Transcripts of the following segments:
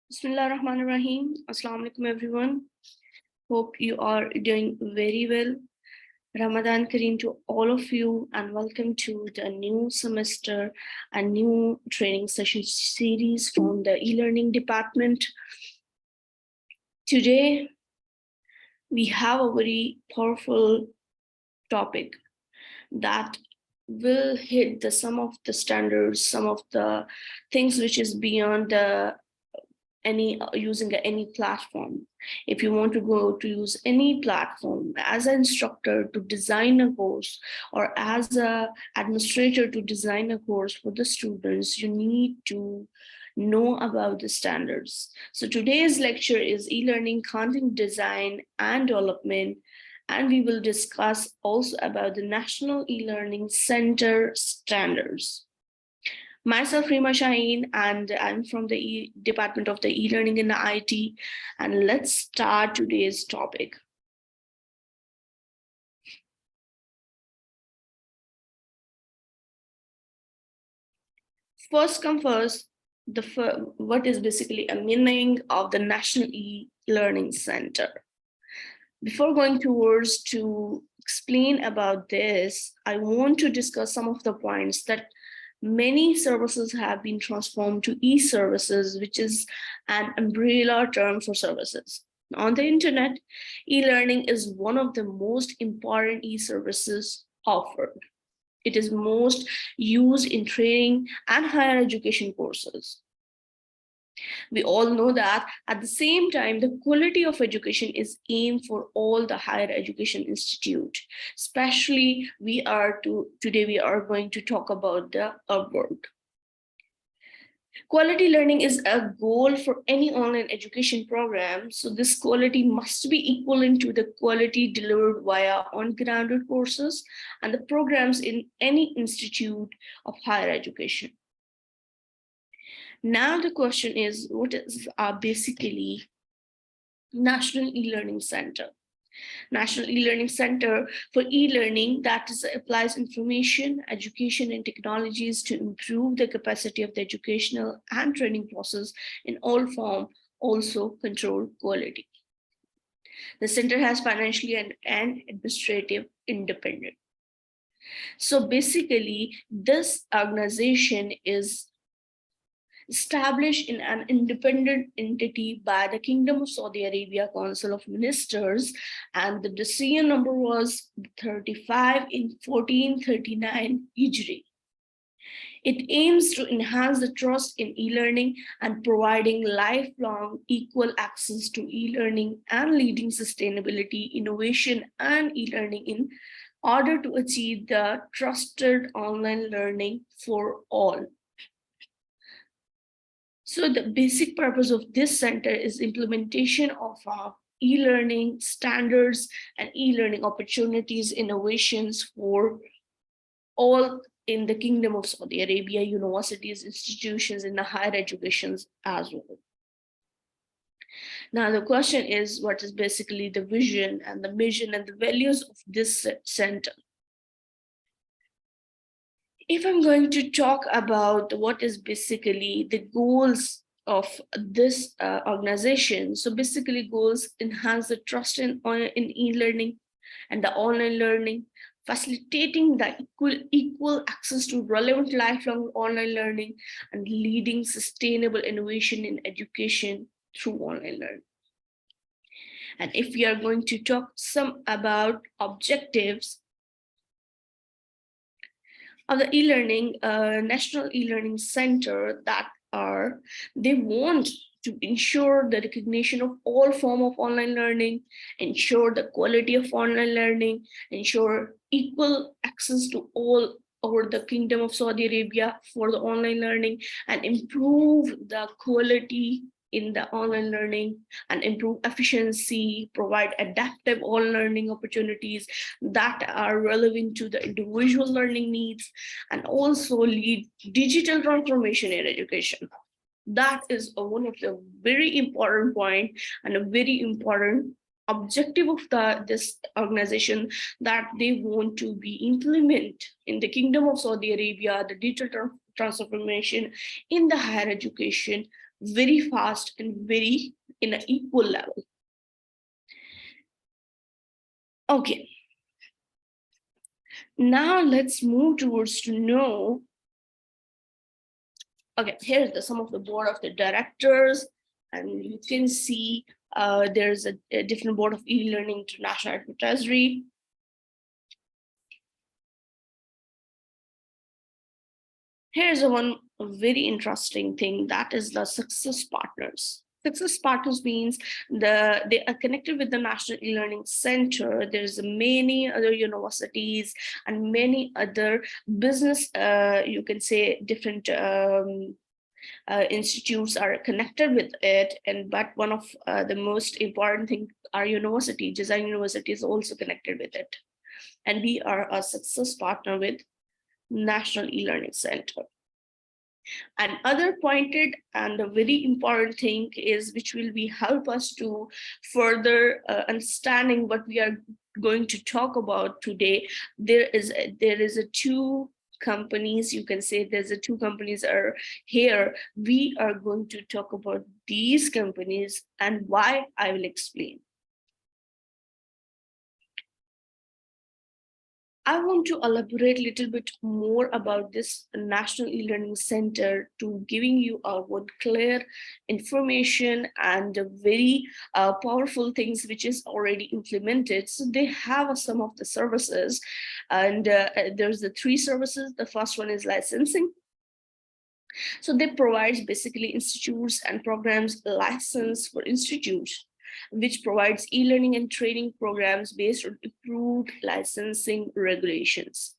Bismillah Rahman Rahim. Assalamu alaikum everyone. Hope you are doing very well. Ramadan Kareem to all of you and welcome to the new semester and new training session series from the e-learning department. Today we have a very powerful topic that will hit some of the standards, some of the things which is beyond using any platform. If you want to go to use any platform as an instructor to design a course or as an administrator to design a course for the students, you need to know about the standards. So today's lecture is e-learning content design and development, and we will discuss also about the National E-Learning Center standards. Myself, Rima Shaheen, and I'm from the Department of the E-Learning and IT. And let's start today's topic. First come first, what is basically a meaning of the National E-Learning Center. Before going towards to explain about this, I want to discuss some of the points that many services have been transformed to e-services, which is an umbrella term for services. On the internet, e-learning is one of the most important e-services offered. It is most used in training and higher education courses. We all know that at the same time, the quality of education is aimed for all the higher education institute. Especially today we are going to talk about the upward. Quality learning is a goal for any online education program. So this quality must be equivalent to the quality delivered via on-grounded courses and the programs in any institute of higher education. Now the question is, what is basically National E-Learning Center? National E-Learning Center for e-learning that applies information, education, and technologies to improve the capacity of the educational and training process in all forms, also control quality. The center has financially and administrative independence. So basically, this organization is established in an independent entity by the Kingdom of Saudi Arabia Council of Ministers, and the decision number was 35 in 1439 Hijri. It aims to enhance the trust in e-learning and providing lifelong equal access to e-learning and leading sustainability, innovation, and e-learning in order to achieve the trusted online learning for all. So the basic purpose of this center is implementation of e-learning standards and e-learning opportunities, innovations for all in the Kingdom of Saudi Arabia, universities, institutions, in the higher educations as well. Now the question is, what is basically the vision and the mission and the values of this center? If I'm going to talk about what is basically the goals of this organization, so basically goals enhance the trust in e-learning and the online learning, facilitating the equal access to relevant lifelong online learning, and leading sustainable innovation in education through online learning. And if we are going to talk some about objectives of the e-learning, National E-Learning Center, they want to ensure the recognition of all form of online learning, ensure the quality of online learning, ensure equal access to all over the Kingdom of Saudi Arabia for the online learning, and improve the quality in the online learning and improve efficiency, provide adaptive online learning opportunities that are relevant to the individual learning needs, and also lead digital transformation in education. That is one of the very important point and a very important objective of this organization, that they want to be implement in the Kingdom of Saudi Arabia, the digital transformation in the higher education very fast and very in an equal level. Okay, now let's move towards to know. Okay, here's some of the board of the directors, and you can see there's a different board of e-learning international advertising. Here's one very interesting thing, that is the success partners. Success partners means they are connected with the National E-Learning Center. There's many other universities and many other business, you can say different institutes are connected with it. But one of the most important thing, our university, Design University, is also connected with it. And we are a success partner with National E-Learning Center. And other pointed and a very important thing is, which will be help us to further understanding what we are going to talk about today. There is a two companies, you can say there's a two companies are here. We are going to talk about these companies and why I will explain. I want to elaborate a little bit more about this National E-Learning Center to giving you one clear information and very powerful things which is already implemented. So they have some of the services, and there's the three services. The first one is licensing. So they provide basically institutes and programs license for institutes, which provides e-learning and training programs based on approved licensing regulations.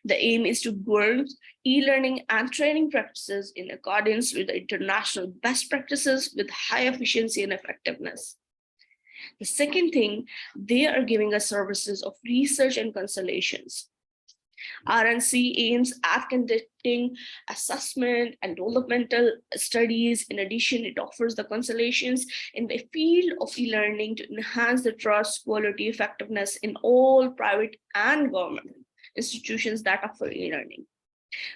The aim is to build e-learning and training practices in accordance with the international best practices with high efficiency and effectiveness. The second thing, they are giving us services of research and consultations. RNC aims at conducting assessment and developmental studies. In addition, it offers the consultations in the field of e-learning to enhance the trust, quality, effectiveness in all private and government institutions that offer e-learning.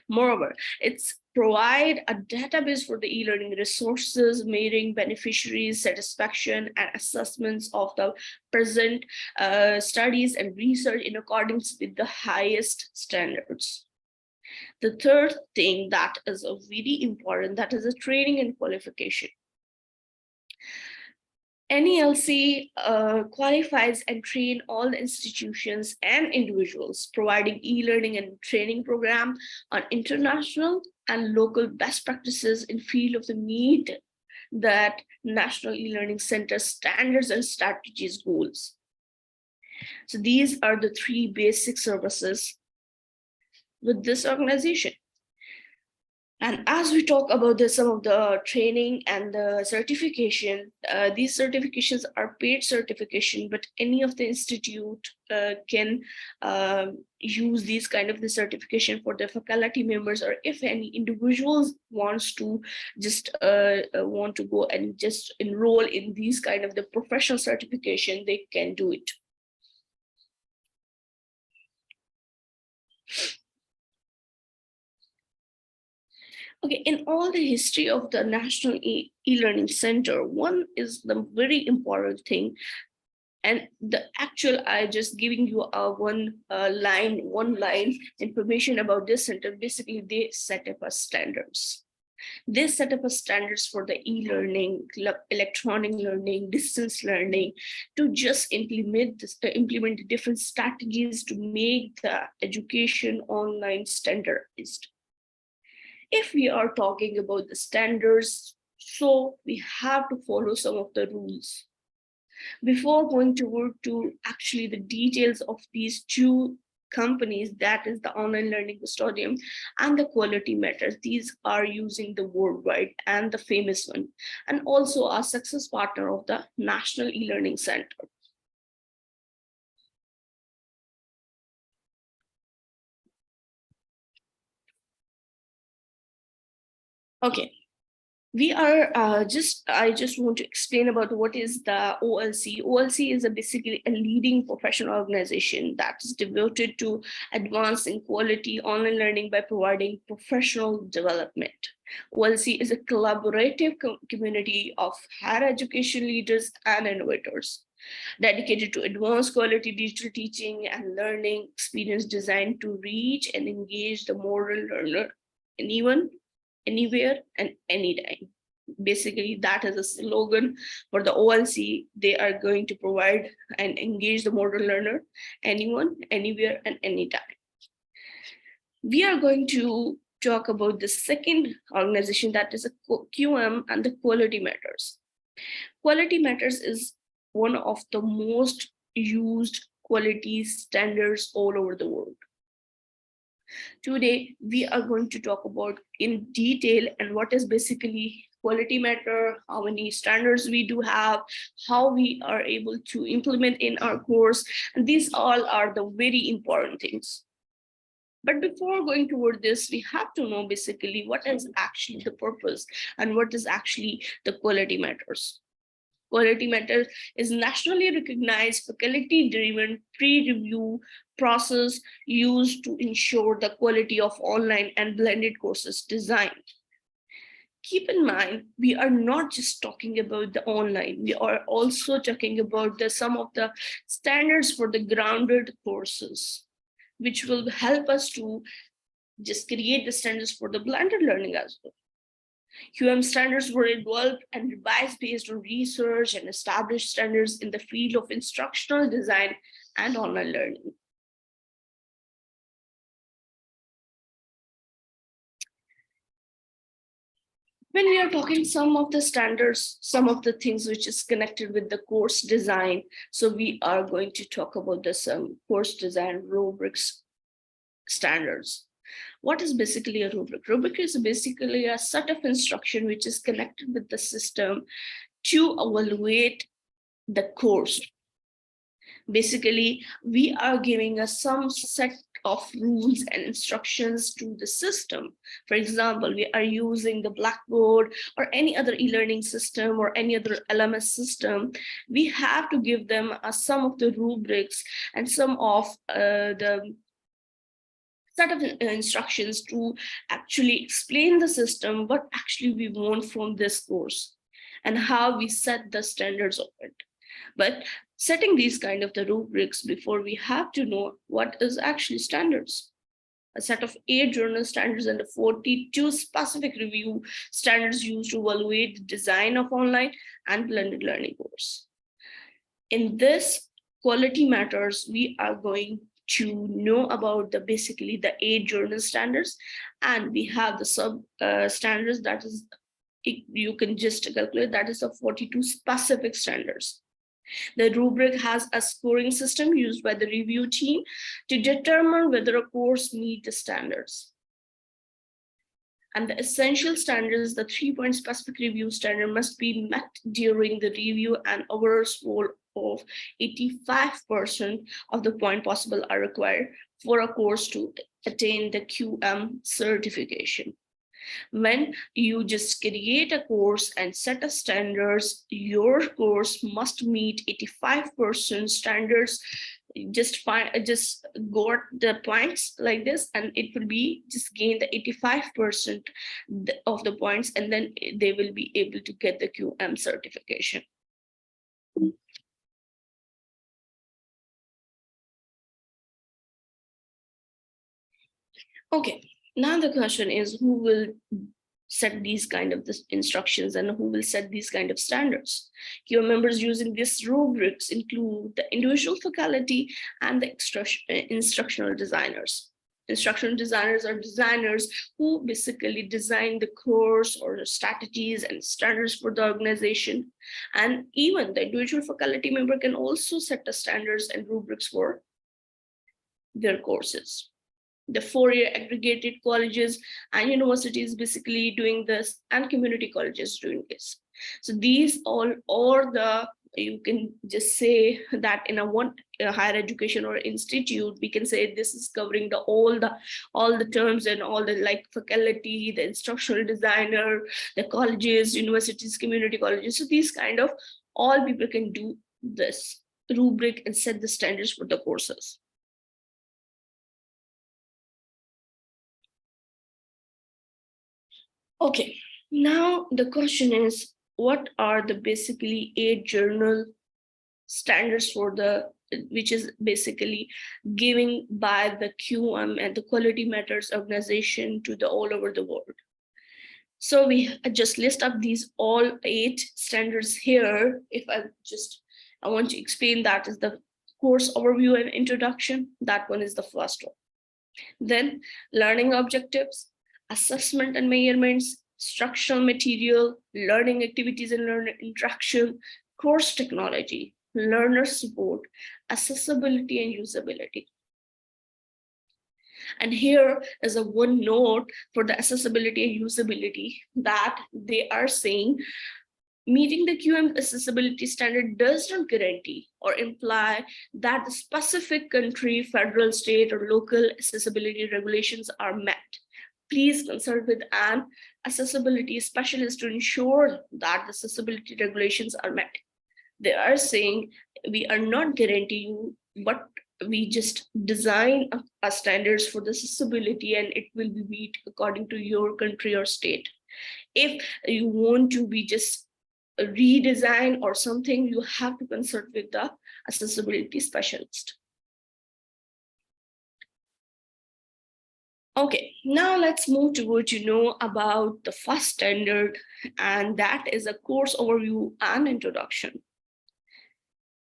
Moreover, it's provide a database for the e-learning resources, measuring beneficiaries' satisfaction and assessments of the present studies and research in accordance with the highest standards. The third thing that is very important, that is a training and qualification. NELC qualifies and train all the institutions and individuals providing e-learning and training program on international and local best practices in field of the meet that National E-Learning Center standards and strategies goals. So these are the three basic services with this organization. And as we talk about some of the training and the certification, these certifications are paid certification, but any of the institute can use these kind of the certification for the faculty members, or if any individuals wants to just want to go and just enroll in these kind of the professional certification, they can do it. Okay, in all the history of the National E-Learning Center, one is the very important thing, and the actual, I just giving you one line information about this center. Basically, they set up a standards. They set up a standards for the e-learning, electronic learning, distance learning, to just implement different strategies to make the education online standardized. If we are talking about the standards, so we have to follow some of the rules. Before going to actually the details of these two companies, that is the online learning custodian and the quality matters, these are using the worldwide and the famous one, and also a success partner of the National E-Learning Center. Okay, we are I just want to explain about what is the OLC. OLC is basically a leading professional organization that is devoted to advancing quality online learning by providing professional development. OLC is a collaborative community of higher education leaders and innovators dedicated to advanced quality digital teaching and learning experience designed to reach and engage the modern learner anyone, anywhere, and anytime. Basically, that is a slogan for the OLC. They are going to provide and engage the modern learner anyone, anywhere, and anytime. We are going to talk about the second organization, that is a QM and the Quality Matters. Quality Matters is one of the most used quality standards all over the world. Today, we are going to talk about in detail and what is basically quality matter, how many standards we do have, how we are able to implement in our course. And these all are the very important things. But before going toward this, we have to know basically what is actually the purpose and what is actually the quality matters. Quality Matters is nationally recognized faculty-driven pre-review process used to ensure the quality of online and blended courses design. Keep in mind, we are not just talking about the online, we are also talking about some of the standards for the grounded courses, which will help us to just create the standards for the blended learning as well. QM standards were developed and revised based on research and established standards in the field of instructional design and online learning. When we are talking some of the standards, some of the things which is connected with the course design, so we are going to talk about the some course design rubrics standards. What is basically a rubric? Rubric is basically a set of instruction which is connected with the system to evaluate the course. Basically, we are giving some set of rules and instructions to the system. For example, we are using the Blackboard or any other e-learning system or any other LMS system. We have to give them some of the rubrics and some of the set of instructions to actually explain the system what actually we want from this course and how we set the standards of it. But setting these kind of the rubrics before, we have to know what is actually standards. A set of 8 journal standards and 42 specific review standards used to evaluate the design of online and blended learning course. In this Quality Matters, we are going to know about basically the 8 journal standards, and we have the sub standards, that is, you can just calculate, that is the 42 specific standards. The rubric has a scoring system used by the review team to determine whether a course meets the standards. And the essential standards, the 3-point specific review standard, must be met during the review, and overall score of 85% of the point possible are required for a course to attain the QM certification. When you just create a course and set a standards, your course must meet 85% standards. Just got the points like this, and it will be just gain the 85% of the points, and then they will be able to get the QM certification. Okay, now the question is, who will set these kind of instructions and who will set these kind of standards? Your members using these rubrics include the individual faculty and the instructional designers. Instructional designers are designers who basically design the course or the strategies and standards for the organization. And even the individual faculty member can also set the standards and rubrics for their courses. The 4-year aggregated colleges and universities basically doing this, and community colleges doing this. So these all are the you can just say that in a higher education or institute, we can say this is covering all the terms and all the like faculty, the instructional designer, the colleges, universities, community colleges. So these kind of all people can do this rubric and set the standards for the courses. Okay, now the question is, what are the basically 8 journal standards for the, which is basically giving by the QM and the Quality Matters organization to the all over the world. So we just list up these all 8 standards here. If I want to explain, that is the course overview and introduction. That one is the first one. Then learning objectives, assessment and measurements, structural material, learning activities and learner interaction, course technology, learner support, accessibility and usability. And here is a one note for the accessibility and usability, that they are saying meeting the QM accessibility standard does not guarantee or imply that the specific country, federal, state, or local accessibility regulations are met. Please consult with an accessibility specialist to ensure that the accessibility regulations are met. They are saying we are not guaranteeing, but we just design a standards for the accessibility and it will be meet according to your country or state. If you want to be just redesign or something, you have to consult with the accessibility specialist. Okay, now let's move to what you know about the first standard, and that is a course overview and introduction.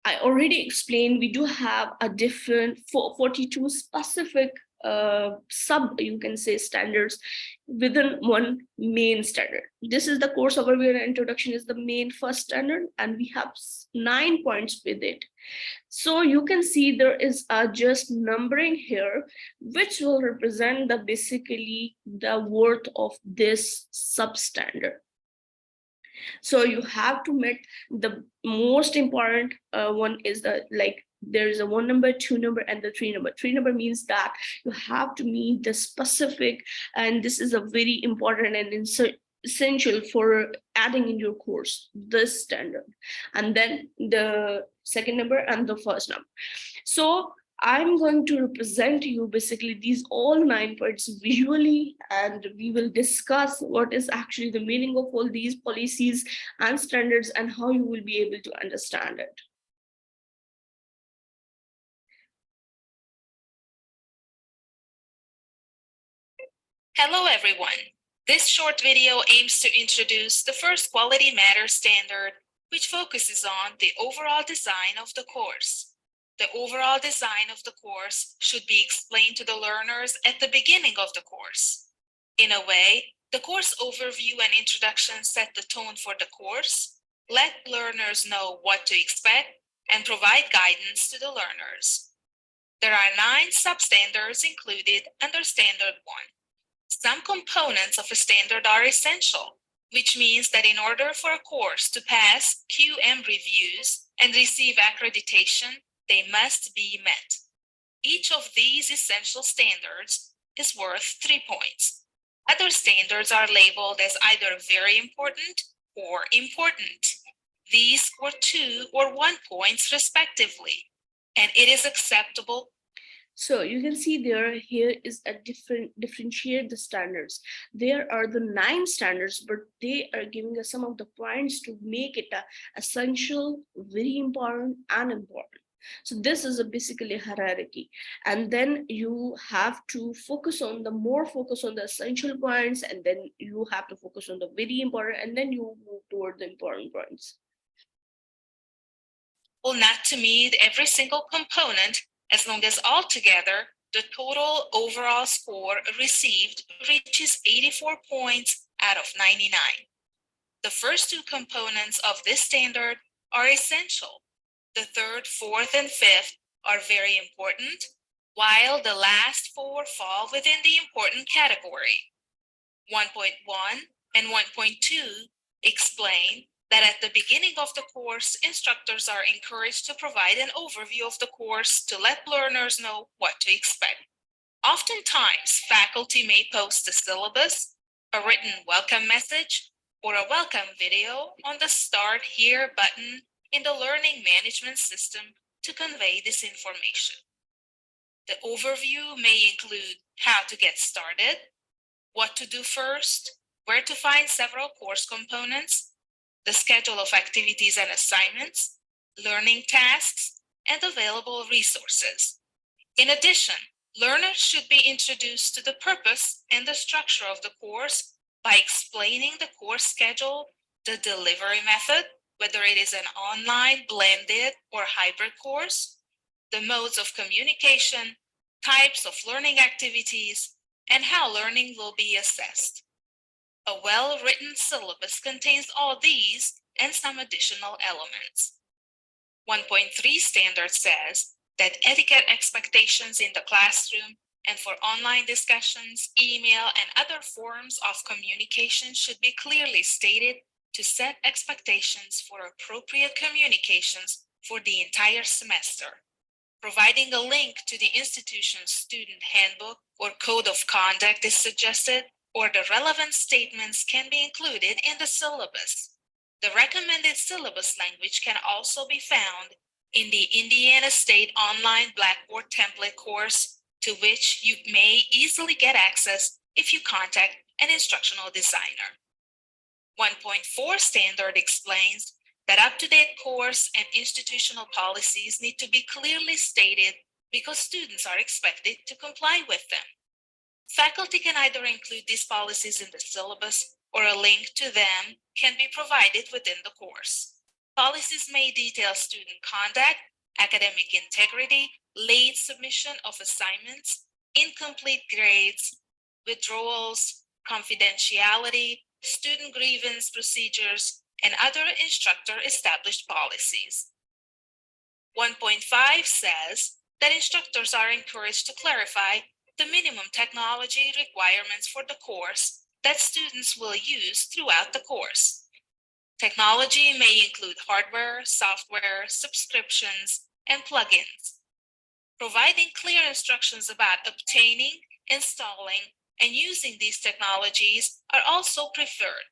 I already explained we do have a different 42 specific you can say standards within one main standard. This is the course overview and introduction is the main first standard, and we have 9 points with it. So you can see there is just numbering here, which will represent the basically the worth of this substandard. So you have to meet the most important one is the like there is a 1 number, 2 number, and the 3 number. 3 number means that you have to meet the specific, and this is a very important and essential for adding in your course, this standard. And then the second number and the first number. So I'm going to represent you basically these all 9 points visually, and we will discuss what is actually the meaning of all these policies and standards and how you will be able to understand it. Hello everyone. This short video aims to introduce the first Quality Matters standard, which focuses on the overall design of the course. The overall design of the course should be explained to the learners at the beginning of the course. In a way, the course overview and introduction set the tone for the course, let learners know what to expect, and provide guidance to the learners. There are 9 substandards included under Standard 1. Some components of a standard are essential, which means that in order for a course to pass QM reviews and receive accreditation, they must be met. Each of these essential standards is worth 3 points. Other standards are labeled as either very important or important. These score 2 or 1 points respectively, and it is acceptable. So you can see here is a differentiate the standards. There are the 9 standards, but they are giving us some of the points to make it essential, very important, and important. So this is basically a hierarchy, and then you have to focus on the essential points, and then you have to focus on the very important, and then you move toward the important points. Well, not to meet every single component, as long as altogether the total overall score received reaches 84 points out of 99. The first 2 components of this standard are essential. The third, fourth, and fifth are very important, while the last 4 fall within the important category. 1.1 and 1.2 explain that at the beginning of the course, instructors are encouraged to provide an overview of the course to let learners know what to expect. Oftentimes, faculty may post a syllabus, a written welcome message, or a welcome video on the Start Here button in the learning management system to convey this information. The overview may include how to get started, what to do first, where to find several course components, the schedule of activities and assignments, learning tasks, and available resources. In addition, learners should be introduced to the purpose and the structure of the course by explaining the course schedule, the delivery method, whether it is an online, blended, or hybrid course, the modes of communication, types of learning activities, and how learning will be assessed. A well-written syllabus contains all these and some additional elements. 1.3 standard says that etiquette expectations in the classroom and for online discussions, email, and other forms of communication should be clearly stated to set expectations for appropriate communications for the entire semester. Providing a link to the institution's student handbook or code of conduct is suggested, or the relevant statements can be included in the syllabus. The recommended syllabus language can also be found in the Indiana State Online Blackboard Template course, to which you may easily get access if you contact an instructional designer. 1.4 standard explains that up-to-date course and institutional policies need to be clearly stated because students are expected to comply with them. Faculty can either include these policies in the syllabus or a link to them can be provided within the course. Policies may detail student conduct, academic integrity, late submission of assignments, incomplete grades, withdrawals, confidentiality, student grievance procedures, and other instructor-established policies. 1.5 says that instructors are encouraged to clarify the minimum technology requirements for the course that students will use throughout the course. Technology may include hardware, software, subscriptions, and plugins. Providing clear instructions about obtaining, installing, and using these technologies are also preferred.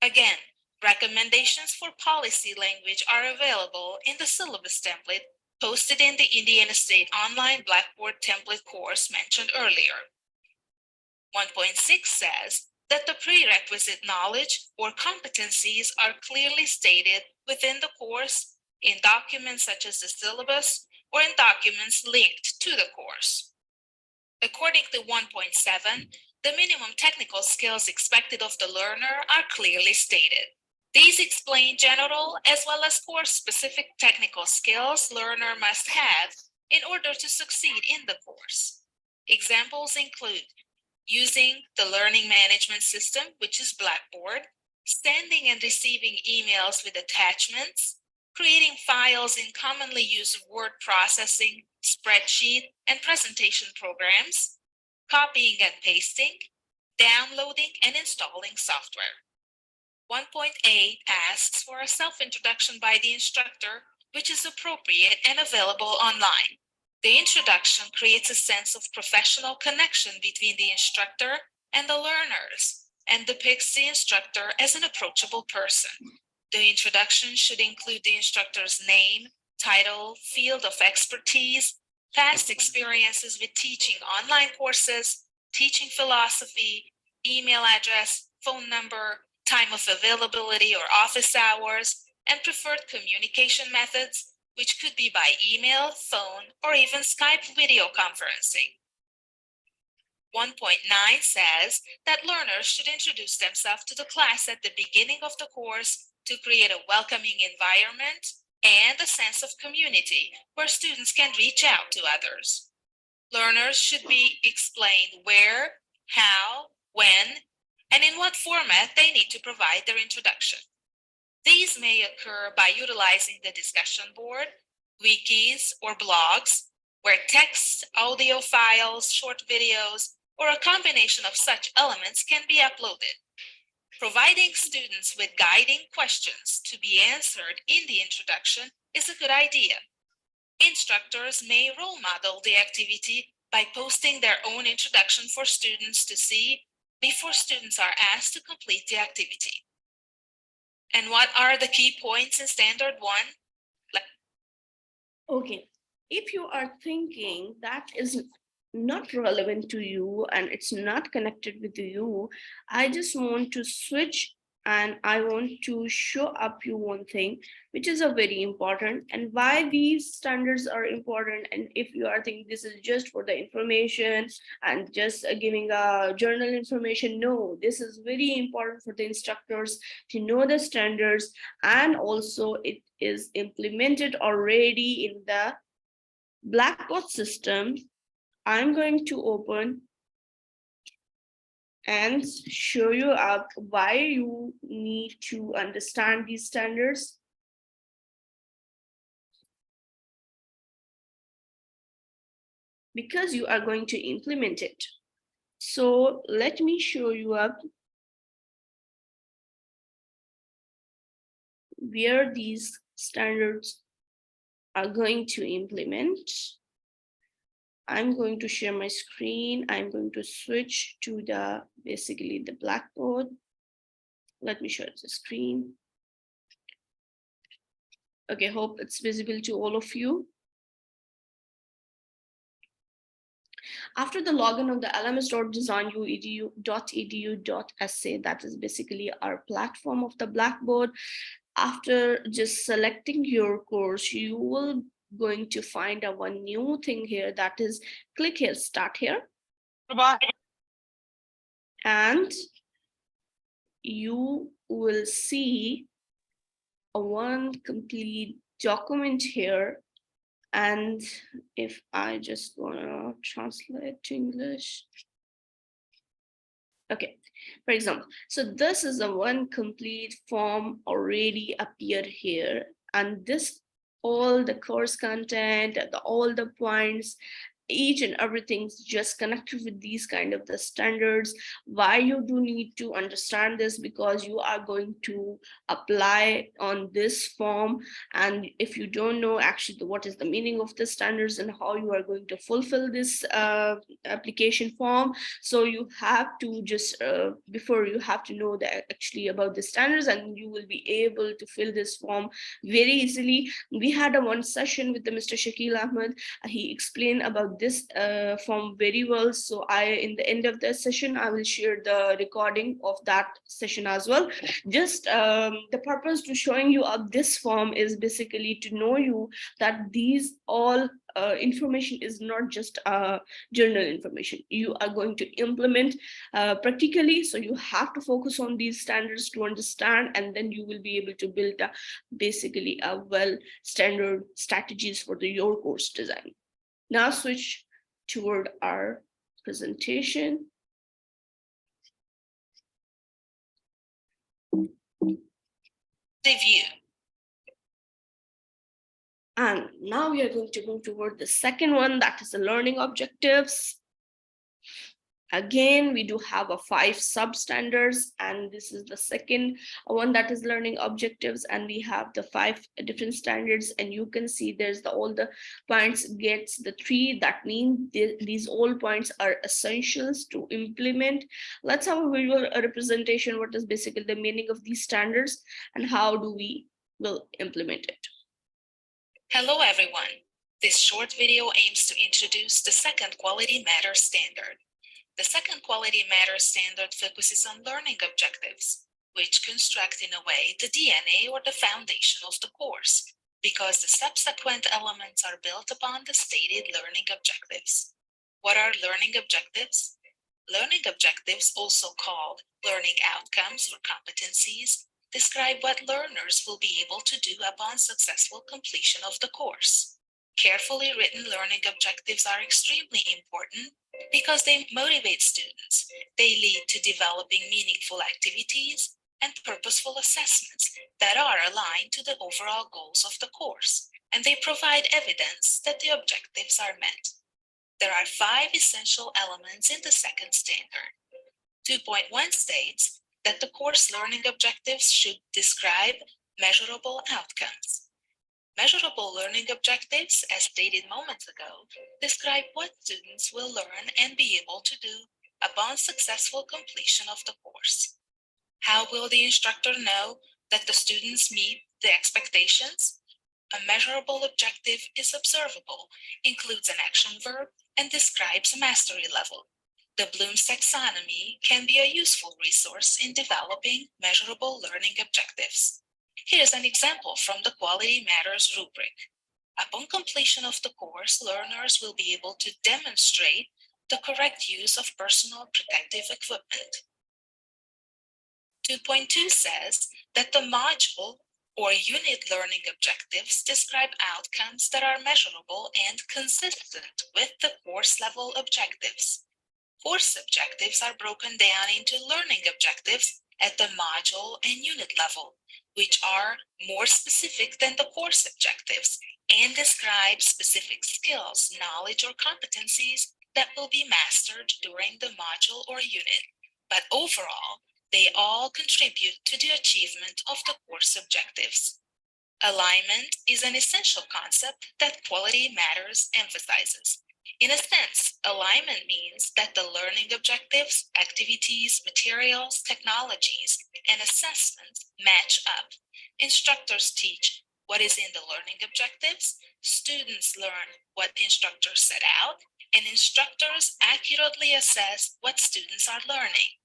Again, recommendations for policy language are available in the syllabus template posted in the Indiana State Online Blackboard Template course mentioned earlier. 1.6 says that the prerequisite knowledge or competencies are clearly stated within the course in documents such as the syllabus or in documents linked to the course. According to 1.7, the minimum technical skills expected of the learner are clearly stated. These explain general as well as course-specific technical skills learner must have in order to succeed in the course. Examples include using the learning management system, which is Blackboard, sending and receiving emails with attachments, creating files in commonly used word processing, spreadsheet, and presentation programs, copying and pasting, downloading and installing software. 1.8 asks for a self-introduction by the instructor, which is appropriate and available online. The introduction creates a sense of professional connection between the instructor and the learners and depicts the instructor as an approachable person. The introduction should include the instructor's name, title, field of expertise, past experiences with teaching online courses, teaching philosophy, email address, phone number, time of availability or office hours, and preferred communication methods, which could be by email, phone, or even Skype video conferencing. 1.9 says that learners should introduce themselves to the class at the beginning of the course to create a welcoming environment and a sense of community where students can reach out to others. Learners should be explained where, how, when, and in what format they need to provide their introduction. These may occur by utilizing the discussion board, wikis, or blogs, where text, audio files, short videos, or a combination of such elements can be uploaded. Providing students with guiding questions to be answered in the introduction is a good idea. Instructors may role model the activity by posting their own introduction for students to see before students are asked to complete the activity. And what are the key points in Standard 1? Okay, if you are thinking that is not relevant to you and it's not connected with you, I just want to switch and I want to show up you one thing, which is a very important and why these standards are important. And if you are thinking this is just for the information and just giving a journal information, no, this is very important for the instructors to know the standards, and also it is implemented already in the Blackboard system. I'm going to open and show you up why you need to understand these standards. Because you are going to implement it. So let me show you up where these standards are going to implement. I'm going to share my screen. I'm going to switch to basically the Blackboard. Let me share the screen. Okay, hope it's visible to all of you. After the login of the lms.designu.edu.sa, that is basically our platform of the Blackboard. After just selecting your course, you will going to find one new thing here, that is click here, start here. Bye-bye. And you will see one complete document here. And if I just want to translate to English. Okay, for example, so this is a one complete form already appeared here, and this all the course content, all the points, each and everything's just connected with these kind of the standards. Why you do need to understand this? Because you are going to apply on this form, and if you don't know actually what is the meaning of the standards and how you are going to fulfill this application form, so you have to just before you have to know that actually about the standards, and you will be able to fill this form very easily. We had a one session with the Mr. Shakil Ahmed. He explained about this form very well. So in the end of the session, I will share the recording of that session as well. Just the purpose to showing you up this form is basically to know you that these all information is not just journal information. You are going to implement practically. So you have to focus on these standards to understand, and then you will be able to build basically a well standard strategies for your course design. Now switch toward our presentation. Review. And now we are going to move toward the second one, that is the learning objectives. Again, we do have 5 substandards, and this is the second one, that is learning objectives, and we have the 5 different standards, and you can see there's all the points gets the 3. That means these all points are essentials to implement. Let's have a visual representation. What is basically the meaning of these standards and how do we will implement it? Hello everyone. This short video aims to introduce the second Quality Matters standard. The second Quality Matters standard focuses on learning objectives, which construct in a way the DNA or the foundation of the course, because the subsequent elements are built upon the stated learning objectives. What are learning objectives? Learning objectives, also called learning outcomes or competencies, describe what learners will be able to do upon successful completion of the course. Carefully written learning objectives are extremely important because they motivate students. They lead to developing meaningful activities and purposeful assessments that are aligned to the overall goals of the course, and they provide evidence that the objectives are met. There are 5 essential elements in the second standard. 2.1 states, that the course learning objectives should describe measurable outcomes. Measurable learning objectives, as stated moments ago, describe what students will learn and be able to do upon successful completion of the course. How will the instructor know that the students meet the expectations? A measurable objective is observable, includes an action verb, and describes a mastery level. The Bloom's taxonomy can be a useful resource in developing measurable learning objectives. Here's an example from the Quality Matters rubric. Upon completion of the course, learners will be able to demonstrate the correct use of personal protective equipment. 2.2 says that the module or unit learning objectives describe outcomes that are measurable and consistent with the course level objectives. Course objectives are broken down into learning objectives at the module and unit level, which are more specific than the course objectives and describe specific skills, knowledge, or competencies that will be mastered during the module or unit. But overall, they all contribute to the achievement of the course objectives. Alignment is an essential concept that Quality Matters emphasizes. In a sense, alignment means that the learning objectives, activities, materials, technologies, and assessments match up. Instructors teach what is in the learning objectives, students learn what instructors set out, and instructors accurately assess what students are learning.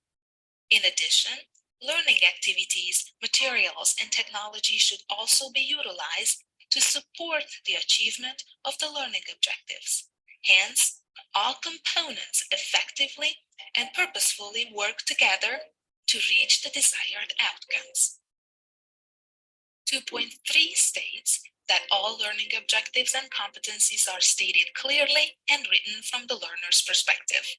In addition, learning activities, materials, and technology should also be utilized to support the achievement of the learning objectives. Hence, all components effectively and purposefully work together to reach the desired outcomes. 2.3 states that all learning objectives and competencies are stated clearly and written from the learner's perspective.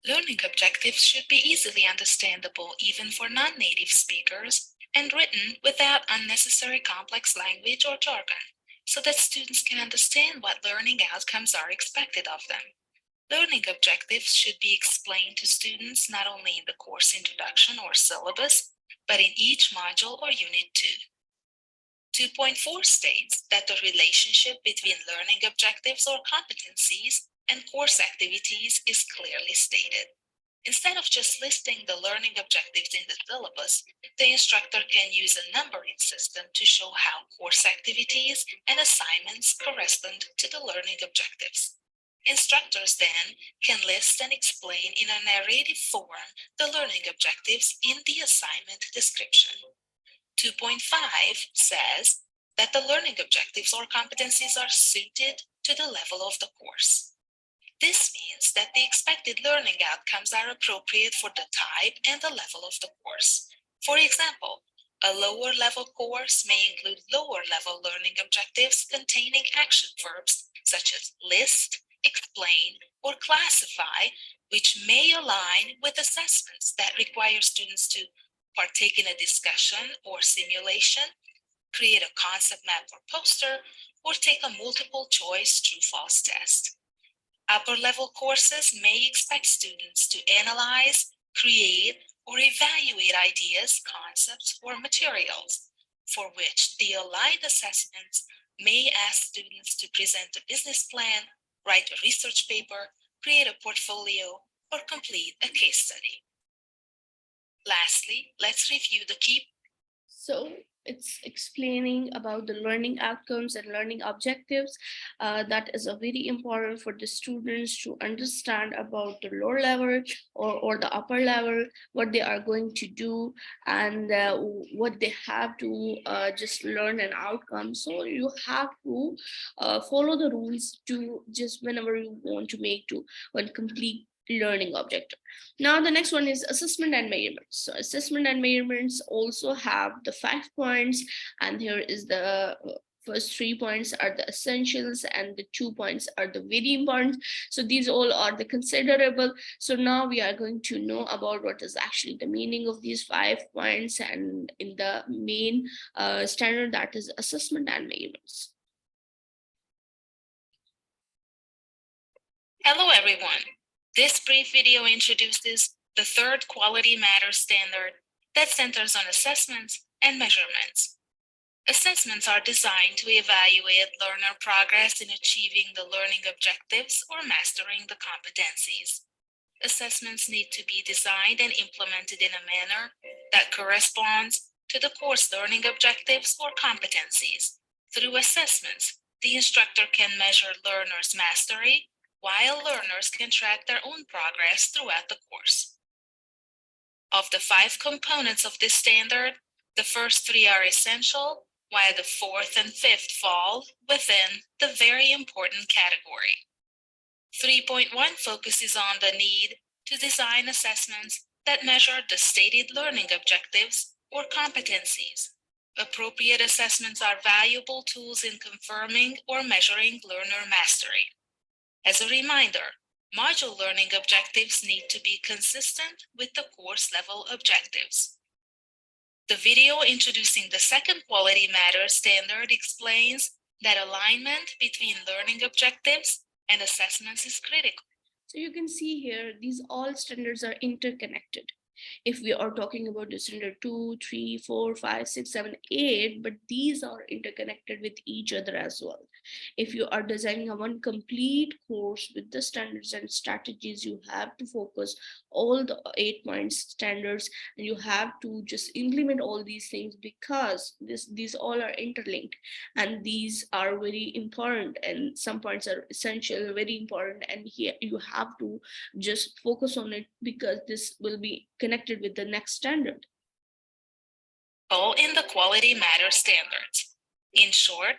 Learning objectives should be easily understandable even for non-native speakers and written without unnecessary complex language or jargon, so that students can understand what learning outcomes are expected of them. Learning objectives should be explained to students not only in the course introduction or syllabus, but in each module or unit too. 2.4 states that the relationship between learning objectives or competencies and course activities is clearly stated. Instead of just listing the learning objectives in the syllabus, the instructor can use a numbering system to show how course activities and assignments correspond to the learning objectives. Instructors then can list and explain in a narrative form the learning objectives in the assignment description. 2.5 says that the learning objectives or competencies are suited to the level of the course. This means that the expected learning outcomes are appropriate for the type and the level of the course. For example, a lower level course may include lower level learning objectives containing action verbs such as list, explain, or classify, which may align with assessments that require students to partake in a discussion or simulation, create a concept map or poster, or take a multiple choice true-false test. Upper level courses may expect students to analyze, create, or evaluate ideas, concepts, or materials, for which the aligned assessments may ask students to present a business plan, write a research paper, create a portfolio, or complete a case study. Lastly, let's review the key. So it's explaining about the learning outcomes and learning objectives. That is a very important for the students to understand about the lower level or the upper level, what they are going to do and what they have to just learn an outcome. So you have to follow the rules to just whenever you want to make to one complete learning objective. Now the next one is assessment and measurements. So assessment and measurements also have the 5 points, and here is the first 3 points are the essentials and the 2 points are the very important. So these all are the considerable. So now we are going to know about what is actually the meaning of these 5 points and in the main standard, that is assessment and measurements. Hello everyone. This brief video introduces the third quality matters standard that centers on assessments and measurements. Assessments are designed to evaluate learner progress in achieving the learning objectives or mastering the competencies. Assessments need to be designed and implemented in a manner that corresponds to the course learning objectives or competencies. Through assessments, the instructor can measure learners' mastery, while learners can track their own progress throughout the course. Of the 5 components of this standard, the first 3 are essential, while the 4th and 5th fall within the very important category. 3.1 focuses on the need to design assessments that measure the stated learning objectives or competencies. Appropriate assessments are valuable tools in confirming or measuring learner mastery. As a reminder, module learning objectives need to be consistent with the course level objectives. The video introducing the second quality matters standard explains that alignment between learning objectives and assessments is critical. So you can see here, these all standards are interconnected. If we are talking about the standard 2, 3, 4, 5, 6, 7, 8, but these are interconnected with each other as well. If you are designing a one complete course with the standards and strategies, you have to focus all the 8 points standards, and you have to just implement all these things, because these all are interlinked, and these are very important, and some points are essential, very important, and here you have to just focus on it, because this will be connected with the next standard. All in the quality matter standards. In short,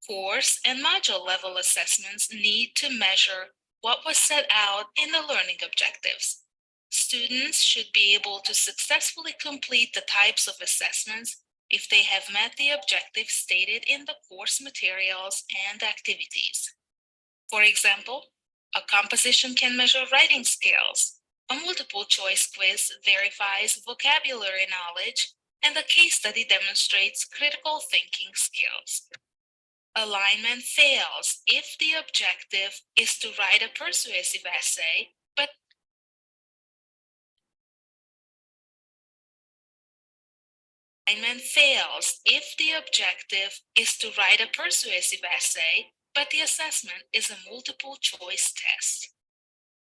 course and module level assessments need to measure what was set out in the learning objectives. Students should be able to successfully complete the types of assessments if they have met the objectives stated in the course materials and activities. For example, a composition can measure writing skills. A multiple choice quiz verifies vocabulary knowledge, and a case study demonstrates critical thinking skills. Alignment fails if the objective is to write a persuasive essay, but alignment fails if the objective is to write a persuasive essay, but the assessment is a multiple choice test.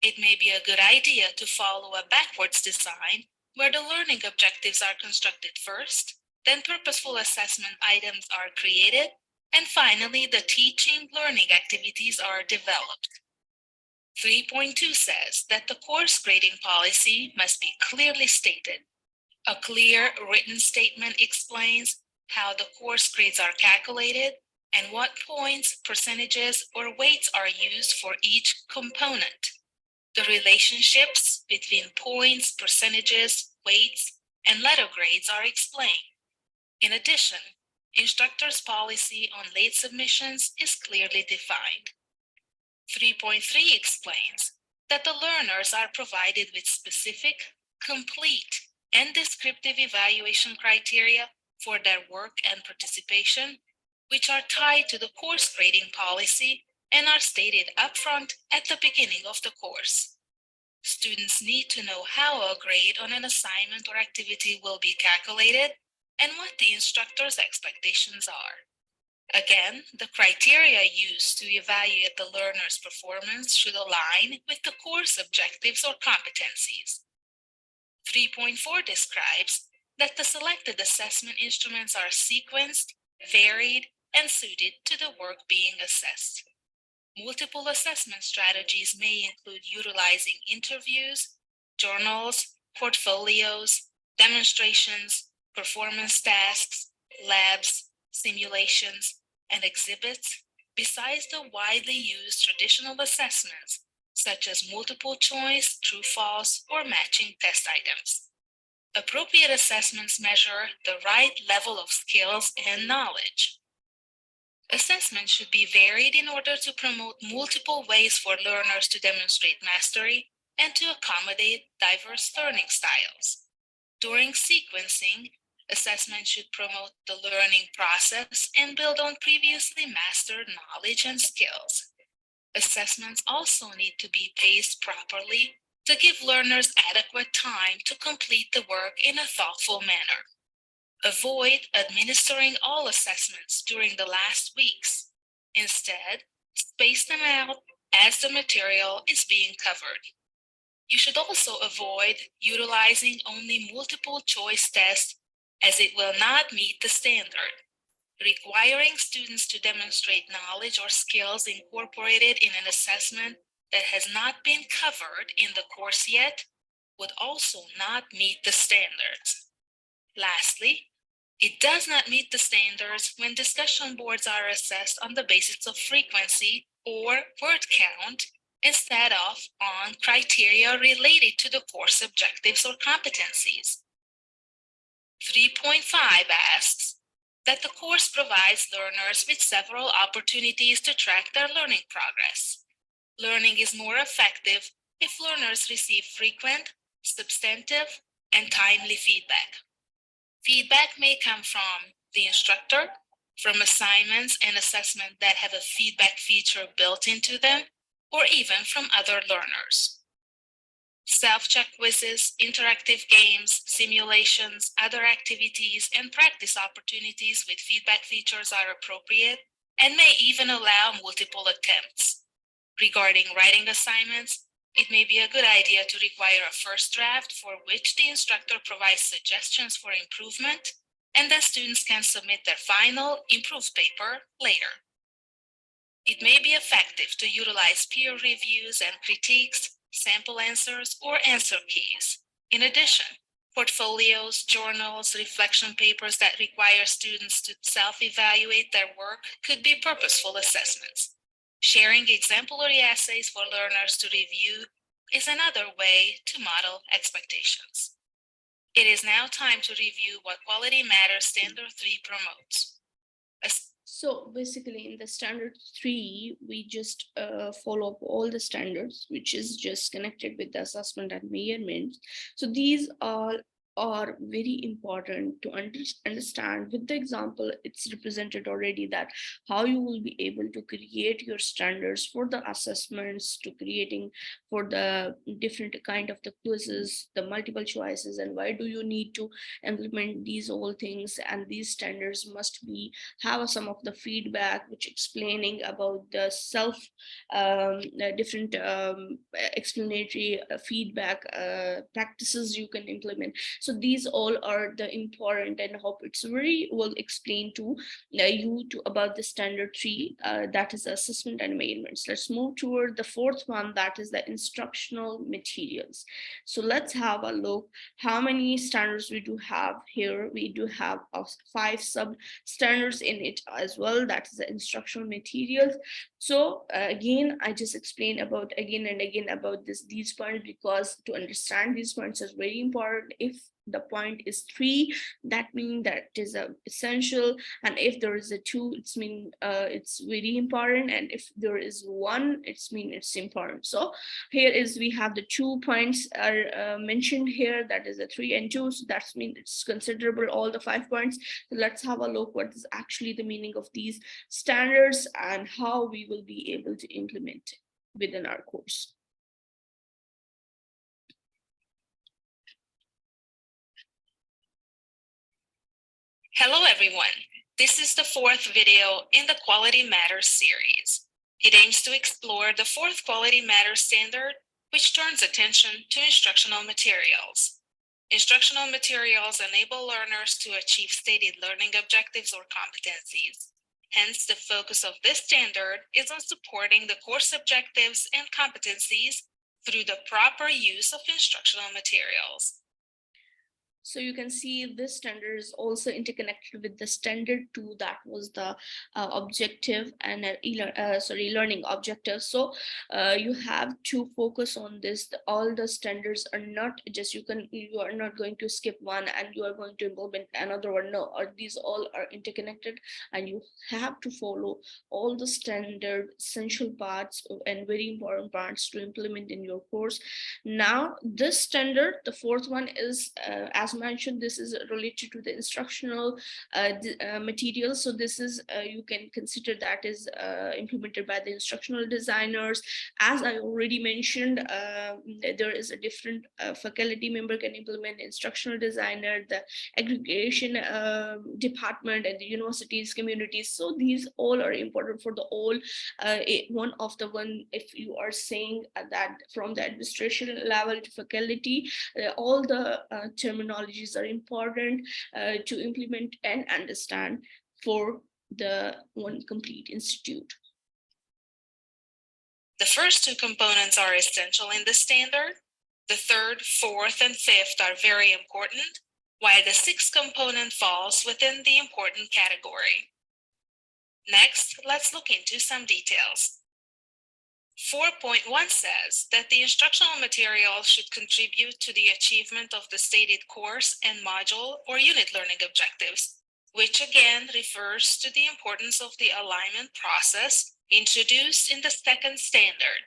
It may be a good idea to follow a backwards design where the learning objectives are constructed first, then purposeful assessment items are created, and finally the teaching learning activities are developed. 3.2 says that the course grading policy must be clearly stated. A clear written statement explains how the course grades are calculated and what points, percentages, or weights are used for each component. The relationships between points, percentages, weights, and letter grades are explained. In addition, instructors' policy on late submissions is clearly defined. 3.3 explains that the learners are provided with specific, complete, and descriptive evaluation criteria for their work and participation, which are tied to the course grading policy and are stated upfront at the beginning of the course. Students need to know how a grade on an assignment or activity will be calculated and what the instructor's expectations are. Again, the criteria used to evaluate the learner's performance should align with the course objectives or competencies. 3.4 describes that the selected assessment instruments are sequenced, varied, and suited to the work being assessed. Multiple assessment strategies may include utilizing interviews, journals, portfolios, demonstrations, performance tasks, labs, simulations, and exhibits, besides the widely used traditional assessments, such as multiple choice, true, false, or matching test items. Appropriate assessments measure the right level of skills and knowledge. Assessments should be varied in order to promote multiple ways for learners to demonstrate mastery and to accommodate diverse learning styles. During sequencing, assessment should promote the learning process and build on previously mastered knowledge and skills. Assessments also need to be paced properly to give learners adequate time to complete the work in a thoughtful manner. Avoid administering all assessments during the last weeks. Instead, space them out as the material is being covered. You should also avoid utilizing only multiple choice tests, as it will not meet the standard. Requiring students to demonstrate knowledge or skills incorporated in an assessment that has not been covered in the course yet would also not meet the standards. Lastly, it does not meet the standards when discussion boards are assessed on the basis of frequency or word count instead of on criteria related to the course objectives or competencies. 3.5 asks that the course provides learners with several opportunities to track their learning progress. Learning is more effective if learners receive frequent, substantive, and timely feedback. Feedback may come from the instructor, from assignments and assessment that have a feedback feature built into them, or even from other learners. Self-check quizzes, interactive games, simulations, other activities, and practice opportunities with feedback features are appropriate and may even allow multiple attempts. Regarding writing assignments, it may be a good idea to require a first draft for which the instructor provides suggestions for improvement, and then students can submit their final improved paper later. It may be effective to utilize peer reviews and critiques, sample answers, or answer keys. In addition, portfolios, journals, reflection papers that require students to self-evaluate their work could be purposeful assessments. Sharing exemplary essays for learners to review is another way to model expectations. It is now time to review what Quality Matters Standard 3 promotes. So basically in the standard 3, we just follow up all the standards, which is just connected with the assessment and measurements. So these are very important to understand. With the example, it's represented already that how you will be able to create your standards for the assessments, to creating for the different kind of the quizzes, the multiple choices, and why do you need to implement these all things. And these standards must be have some of the feedback which explaining about the self different explanatory feedback practices you can implement. So these all are the important, and hope it's very well explained to you to about the standard 3, that is assessment and measurements. Let's move toward the fourth one, that is the instructional materials. So let's have a look how many standards we do have here. We do have 5 sub standards in it as well, that is the instructional materials. So again, I just explain about again and again about these points, because to understand these points is very important. If the point is 3, that means that is essential, and if there is a 2, it's mean it's very important, and if there is 1, it's mean it's important. So here is we have the 2 points are mentioned here, that is a 3 and 2, so that's mean it's considerable all the 5 points. So let's have a look what is actually the meaning of these standards and how we will be able to implement it within our course. Hello everyone, this is the 4th video in the Quality Matters series. It aims to explore the 4th Quality Matters standard, which turns attention to instructional materials. Instructional materials enable learners to achieve stated learning objectives or competencies. Hence, the focus of this standard is on supporting the course objectives and competencies through the proper use of instructional materials. So you can see this standard is also interconnected with the standard 2, that was the objective and learning objective. So you have to focus on this. All the standards are not just you are not going to skip one and you are going to implement another one. No, or these all are interconnected, and you have to follow all the standard essential parts and very important parts to implement in your course. Now this standard, the 4th one, is as as mentioned, this is related to the instructional material. So this is, you can consider that is implemented by the instructional designers. As I already mentioned, there is a different faculty member can implement instructional designer, the aggregation department at the universities, communities. So these all are important for the all. One, if you are saying that from the administration level to faculty, all the terminologies are important to implement and understand for the one complete institute. The first two components are essential in the standard. The third, fourth, and fifth are very important, while the sixth component falls within the important category. Next, let's look into some details. 4.1 says that the instructional material should contribute to the achievement of the stated course and module or unit learning objectives, which again refers to the importance of the alignment process introduced in the second standard.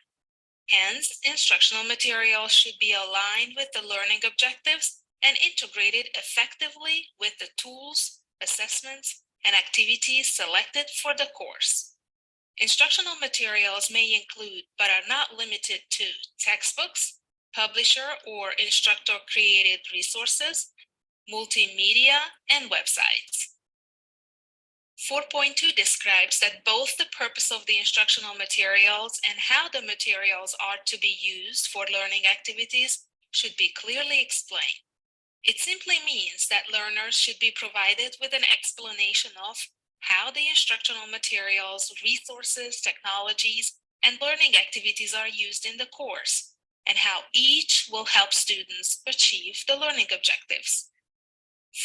Hence, instructional material should be aligned with the learning objectives and integrated effectively with the tools, assessments, and activities selected for the course. Instructional materials may include, but are not limited to, textbooks, publisher or instructor-created resources, multimedia, and websites. 4.2 describes that both the purpose of the instructional materials and how the materials are to be used for learning activities should be clearly explained. It simply means that learners should be provided with an explanation of how the instructional materials, resources, technologies, and learning activities are used in the course, and how each will help students achieve the learning objectives.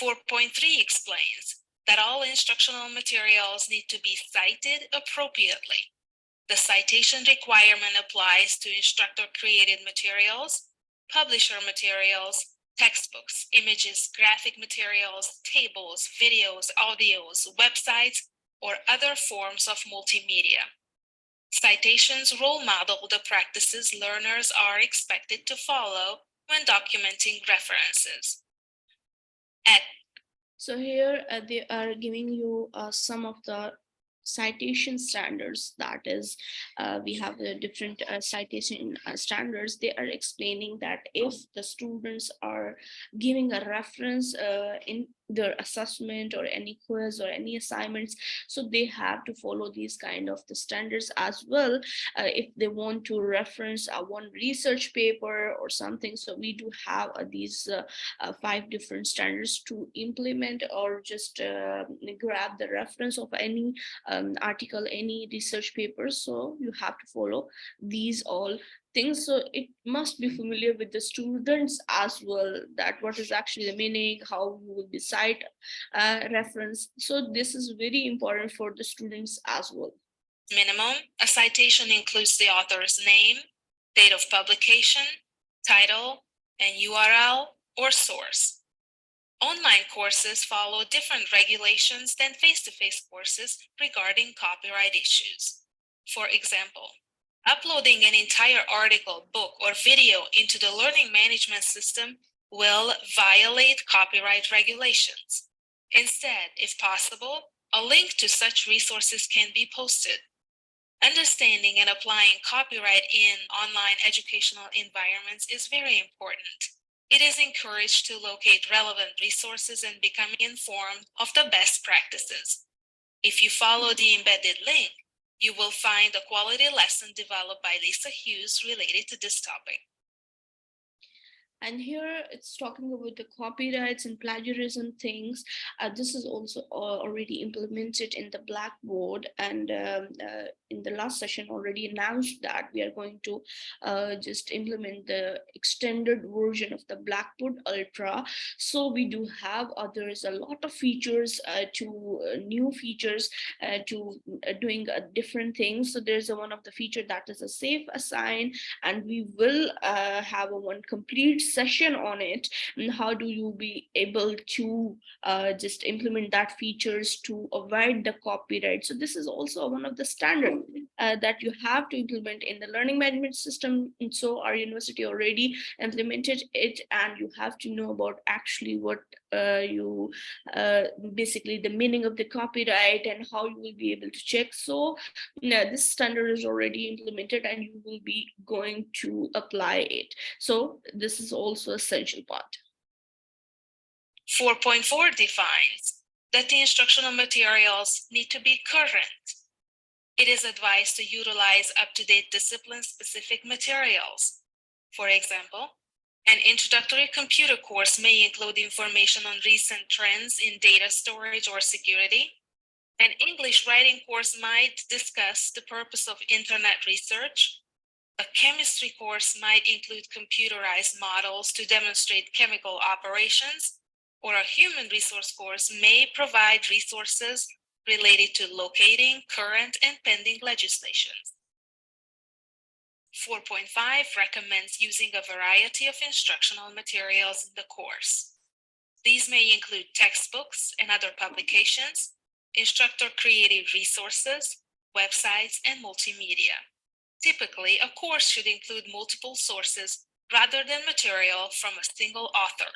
4.3 explains that all instructional materials need to be cited appropriately. The citation requirement applies to instructor-created materials, publisher materials, textbooks, images, graphic materials, tables, videos, audios, websites, or other forms of multimedia. Citations role model the practices learners are expected to follow when documenting references. So here they are giving you some of the citation standards. That is, we have the different citation standards. They are explaining that if the students are giving a reference in their assessment or any quiz or any assignments, so they have to follow these kind of the standards as well. If they want to reference one research paper or something, so we do have these 5 different standards to implement or just grab the reference of any article, any research papers. So you have to follow these all things. So it must be familiar with the students as well, that what is actually the meaning, how you will decide reference. So this is very important for the students as well. Minimum, a citation includes the author's name, date of publication, title, and URL or source. Online courses follow different regulations than face-to-face courses regarding copyright issues. For example, uploading an entire article, book, or video into the learning management system will violate copyright regulations. Instead, if possible, a link to such resources can be posted. Understanding and applying copyright in online educational environments is very important. It is encouraged to locate relevant resources and become informed of the best practices. If you follow the embedded link, you will find a quality lesson developed by Lisa Hughes related to this topic. And here it's talking about the copyrights and plagiarism things. This is also already implemented in the Blackboard, and in the last session already announced that we are going to just implement the extended version of the Blackboard Ultra. So we do have there's a lot of features new features to doing different things. So there's one of the feature that is a safe assign, and we will have a one complete session on it, and how do you be able to just implement that features to avoid the copyright. So this is also one of the standard. that you have to implement in the learning management system. And so our university already implemented it, and you have to know about actually what you basically the meaning of the copyright and how you will be able to check. So this standard is already implemented and you will be going to apply it. So this is also essential part. 4.4 defines that the instructional materials need to be current. It is advised to utilize up-to-date discipline-specific materials. For example, an introductory computer course may include information on recent trends in data storage or security. An English writing course might discuss the purpose of internet research. A chemistry course might include computerized models to demonstrate chemical operations, or a human resource course may provide resources related to locating current and pending legislations. 4.5 recommends using a variety of instructional materials in the course. These may include textbooks and other publications, instructor-created resources, websites, and multimedia. Typically, a course should include multiple sources rather than material from a single author.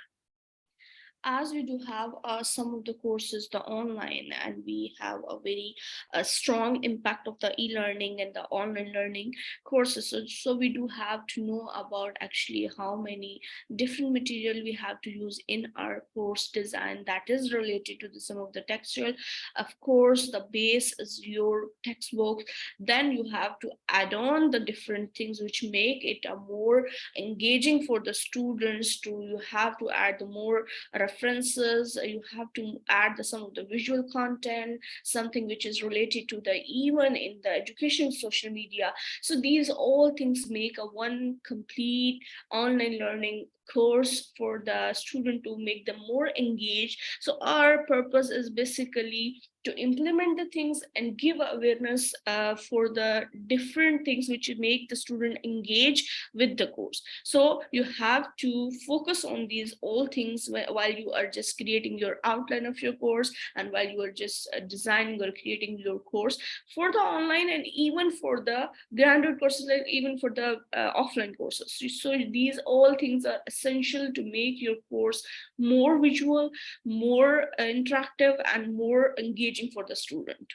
As we do have some of the courses the online, and we have a very strong impact of the e-learning and the online learning courses, so we do have to know about actually how many different material we have to use in our course design that is related to some of the textual. Of course, the base is your textbook, then you have to add on the different things which make it a more engaging for the students. You have to add the more references, you have to add some of the visual content, something which is related to the even in the education social media. So these all things make a one complete online learning course for the student to make them more engaged. So our purpose is basically to implement the things and give awareness for the different things which make the student engage with the course. So you have to focus on these all things while you are just creating your outline of your course, and while you are just designing or creating your course for the online, and even for the graduate courses, like even for the offline courses. So these all things are essential to make your course more visual, more interactive, and more engaging for the student.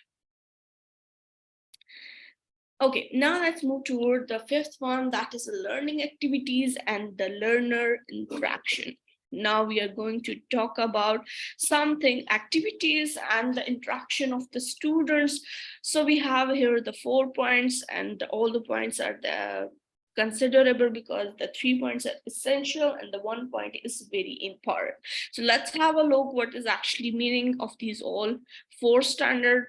Okay, now let's move toward the fifth one, that is learning activities and the learner interaction. Now we are going to talk about something activities and the interaction of the students. So we have here the 4 points, and all the points are considerable because the 3 points are essential and the 1 point is very important. So let's have a look what is actually meaning of these all 4 standard.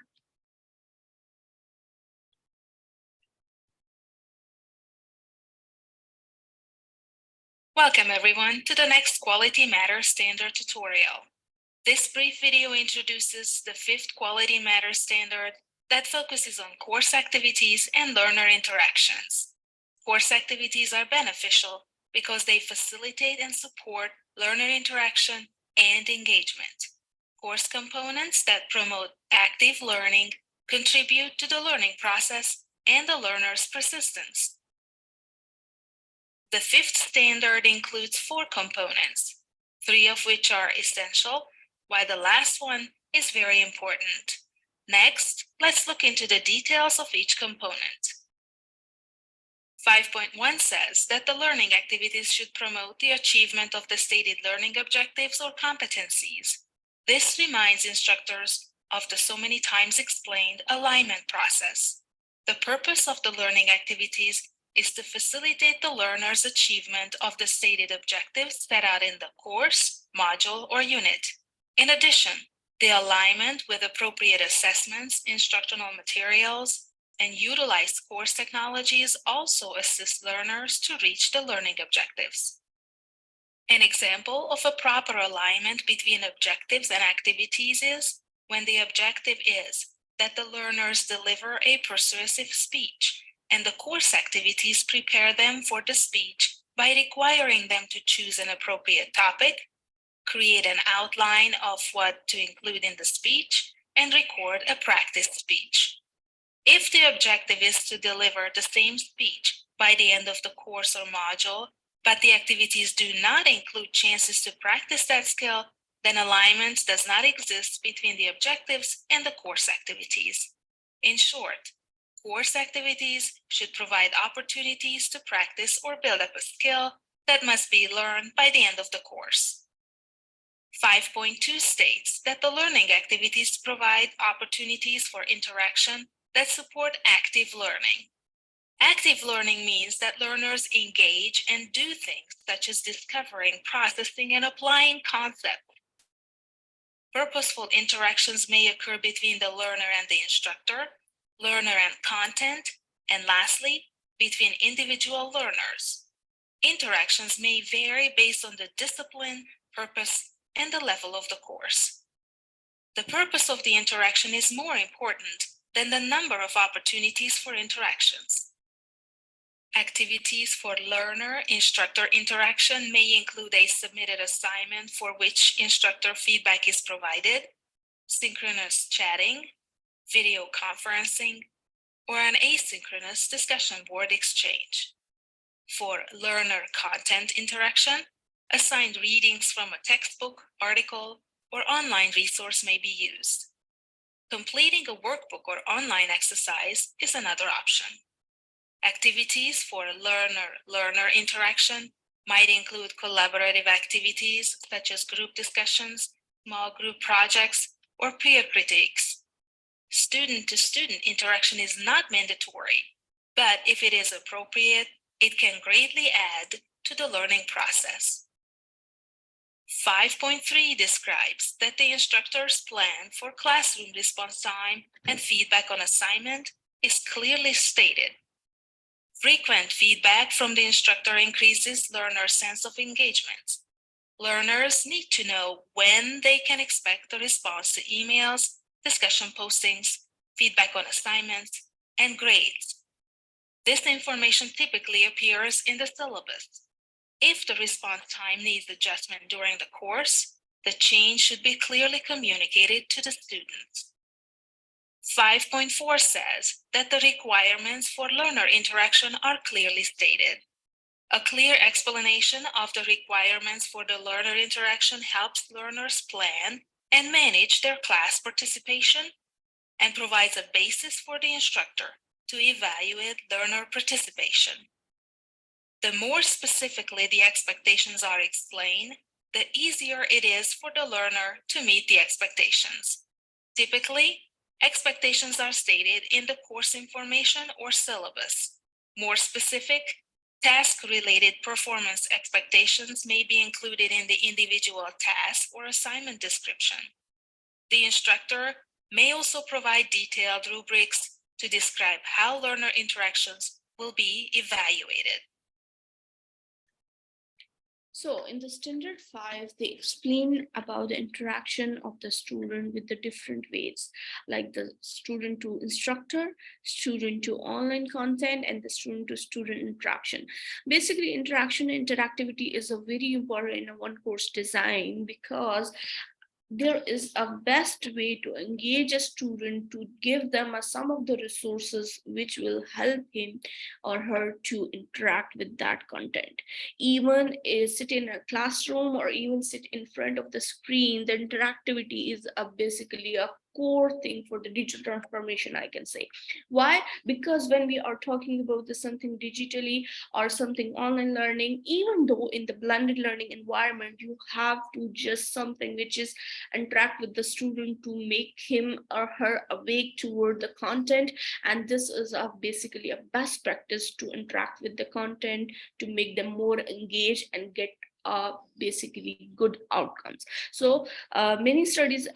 Welcome everyone to the next Quality Matters Standard tutorial. This brief video introduces the 5th Quality Matters Standard that focuses on course activities and learner interactions. Course activities are beneficial because they facilitate and support learner interaction and engagement. Course components that promote active learning contribute to the learning process and the learner's persistence. The 5th standard includes 4 components, 3 of which are essential, while the last one is very important. Next, let's look into the details of each component. 5.1 says that the learning activities should promote the achievement of the stated learning objectives or competencies. This reminds instructors of the so many times explained alignment process. The purpose of the learning activities is to facilitate the learner's achievement of the stated objectives set out in the course, module, or unit. In addition, the alignment with appropriate assessments, instructional materials, and utilized course technologies also assist learners to reach the learning objectives. An example of a proper alignment between objectives and activities is when the objective is that the learners deliver a persuasive speech, and the course activities prepare them for the speech by requiring them to choose an appropriate topic, create an outline of what to include in the speech, and record a practice speech. If the objective is to deliver the same speech by the end of the course or module, but the activities do not include chances to practice that skill, then alignment does not exist between the objectives and the course activities. In short, course activities should provide opportunities to practice or build up a skill that must be learned by the end of the course. 5.2 states that the learning activities provide opportunities for interaction that support active learning. Active learning means that learners engage and do things such as discovering, processing, and applying concepts. Purposeful interactions may occur between the learner and the instructor, learner and content, and lastly, between individual learners. Interactions may vary based on the discipline, purpose, and the level of the course. The purpose of the interaction is more important than the number of opportunities for interactions. Activities for learner-instructor interaction may include a submitted assignment for which instructor feedback is provided, synchronous chatting, video conferencing, or an asynchronous discussion board exchange. For learner content interaction, assigned readings from a textbook, article, or online resource may be used. Completing a workbook or online exercise is another option. Activities for learner-learner interaction might include collaborative activities such as group discussions, small group projects, or peer critiques. Student-to-student interaction is not mandatory, but if it is appropriate, it can greatly add to the learning process. 5.3 describes that the instructor's plan for classroom response time and feedback on assignment is clearly stated. Frequent feedback from the instructor increases learners' sense of engagement. Learners need to know when they can expect the response to emails, discussion postings, feedback on assignments, and grades. This information typically appears in the syllabus. If the response time needs adjustment during the course, the change should be clearly communicated to the students. 5.4 says that the requirements for learner interaction are clearly stated. A clear explanation of the requirements for the learner interaction helps learners plan and manage their class participation and provides a basis for the instructor to evaluate learner participation. The more specifically the expectations are explained, the easier it is for the learner to meet the expectations. Typically, expectations are stated in the course information or syllabus. More specific, task-related performance expectations may be included in the individual task or assignment description. The instructor may also provide detailed rubrics to describe how learner interactions will be evaluated. So in the standard 5, they explain about the interaction of the student with the different ways, like the student to instructor, student to online content, and the student to student interaction. Basically, interaction and interactivity is a very important in a one course design, because there is a best way to engage a student, to give them some of the resources which will help him or her to interact with that content. Even sit in a classroom or even sit in front of the screen, the interactivity is basically a core thing for the digital transformation, I can say. Why? Because when we are talking about something digitally or something online learning, even though in the blended learning environment, you have to just something which is interact with the student to make him or her awake toward the content. And this is basically a best practice to interact with the content, to make them more engaged and get basically good outcomes. So many studies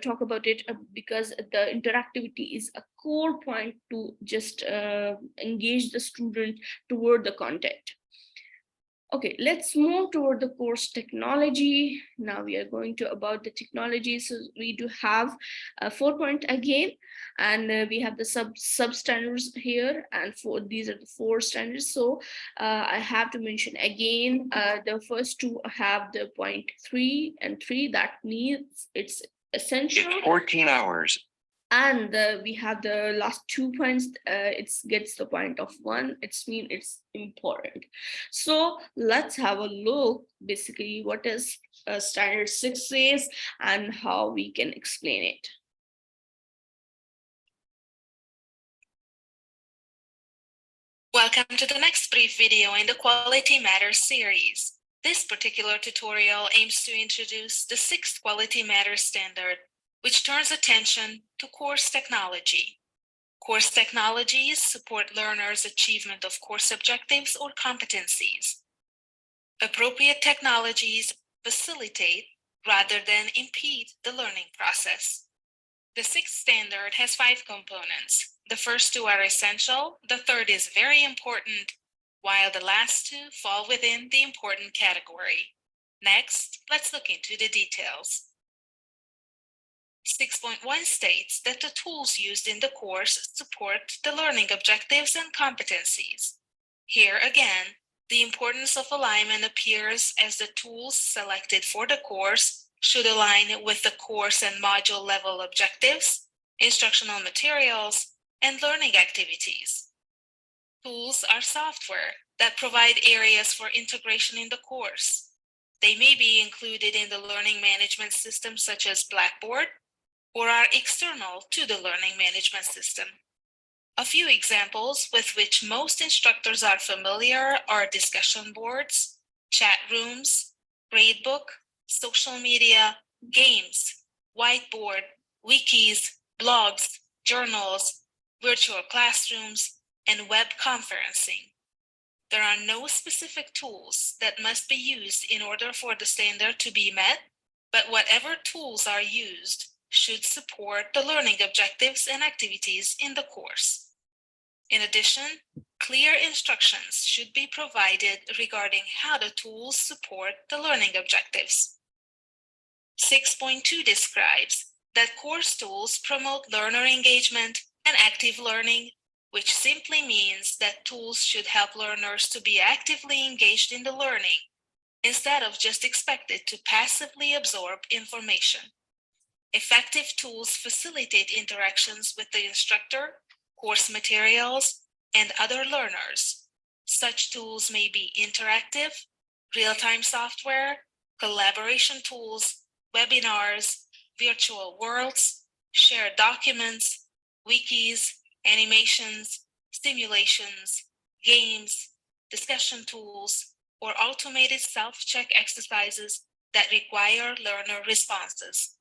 talk about it, because the interactivity is a core point to just engage the student toward the content. Okay, let's move toward the course technology. Now we are going to about the technology. So we do have a 4 point again, and we have the sub standards here, and these are the 4 standards. So I have to mention again, the first 2 have the point 3 and 3. That means it's essential. It's 14 hours. And we have the last 2 points. It gets the point of 1. It's important. So let's have a look basically what is standard 6 says and how we can explain it. Welcome to the next brief video in the Quality Matters series. This particular tutorial aims to introduce the 6th Quality Matters standard, which turns attention to course technology. Course technologies support learners' achievement of course objectives or competencies. Appropriate technologies facilitate rather than impede the learning process. The 6th standard has 5 components. The first 2 are essential, the third is very important, while the last 2 fall within the important category. Next, let's look into the details. 6.1 states that the tools used in the course support the learning objectives and competencies. Here again, the importance of alignment appears as the tools selected for the course should align with the course and module level objectives, instructional materials, and learning activities. Tools are software that provide areas for integration in the course. They may be included in the learning management system such as Blackboard, or are external to the learning management system. A few examples with which most instructors are familiar are discussion boards, chat rooms, gradebook, social media, games, whiteboard, wikis, blogs, journals, virtual classrooms, and web conferencing. There are no specific tools that must be used in order for the standard to be met, but whatever tools are used should support the learning objectives and activities in the course. In addition, clear instructions should be provided regarding how the tools support the learning objectives. 6.2 describes that course tools promote learner engagement and active learning, which simply means that tools should help learners to be actively engaged in the learning, instead of just expected to passively absorb information. Effective tools facilitate interactions with the instructor, course materials, and other learners. Such tools may be interactive, real-time software, collaboration tools, webinars, virtual worlds, shared documents, wikis, animations, simulations, games, discussion tools, or automated self-check exercises that require learner responses.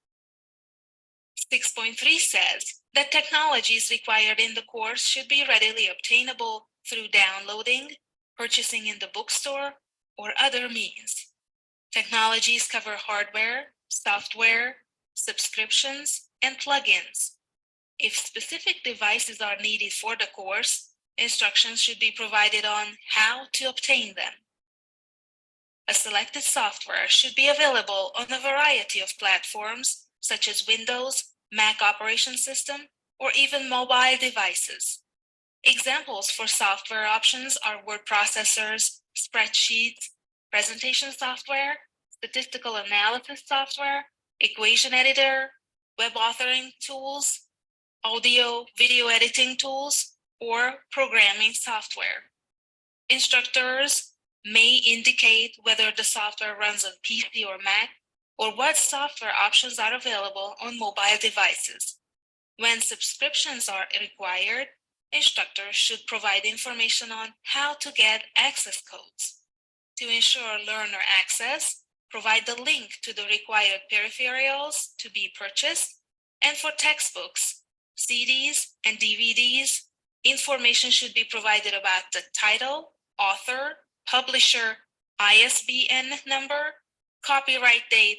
6.3 says that technologies required in the course should be readily obtainable through downloading, purchasing in the bookstore, or other means. Technologies cover hardware, software, subscriptions, and plugins. If specific devices are needed for the course, instructions should be provided on how to obtain them. A selected software should be available on a variety of platforms, such as Windows, Mac operating system, or even mobile devices. Examples for software options are word processors, spreadsheets, presentation software, statistical analysis software, equation editor, web authoring tools, audio, video editing tools, or programming software. Instructors may indicate whether the software runs on PC or Mac, or what software options are available on mobile devices. When subscriptions are required, instructors should provide information on how to get access codes. To ensure learner access, provide the link to the required peripherals to be purchased, and for textbooks, CDs, and DVDs, information should be provided about the title, author, publisher, ISBN number, copyright date,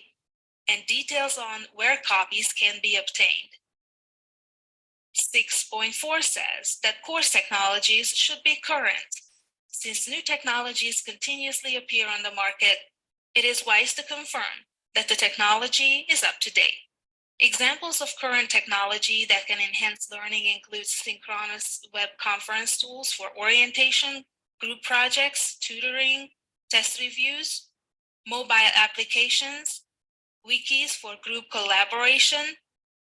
and details on where copies can be obtained. 6.4 says that course technologies should be current. Since new technologies continuously appear on the market, it is wise to confirm that the technology is up to date. Examples of current technology that can enhance learning include synchronous web conference tools for orientation, group projects, tutoring, test reviews, mobile applications, wikis for group collaboration,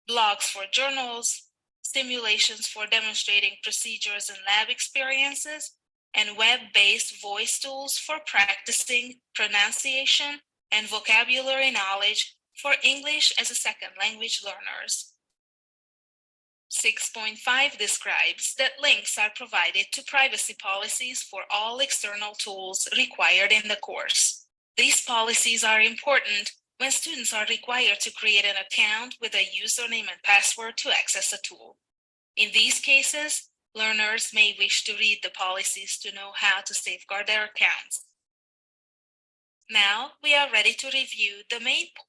blogs for journals, simulations for demonstrating procedures and lab experiences, and web-based voice tools for practicing pronunciation and vocabulary knowledge for English as a second language learners. 6.5 describes that links are provided to privacy policies for all external tools required in the course. These policies are important when students are required to create an account with a username and password to access a tool. In these cases, learners may wish to read the policies to know how to safeguard their accounts. Now we are ready to review the main points.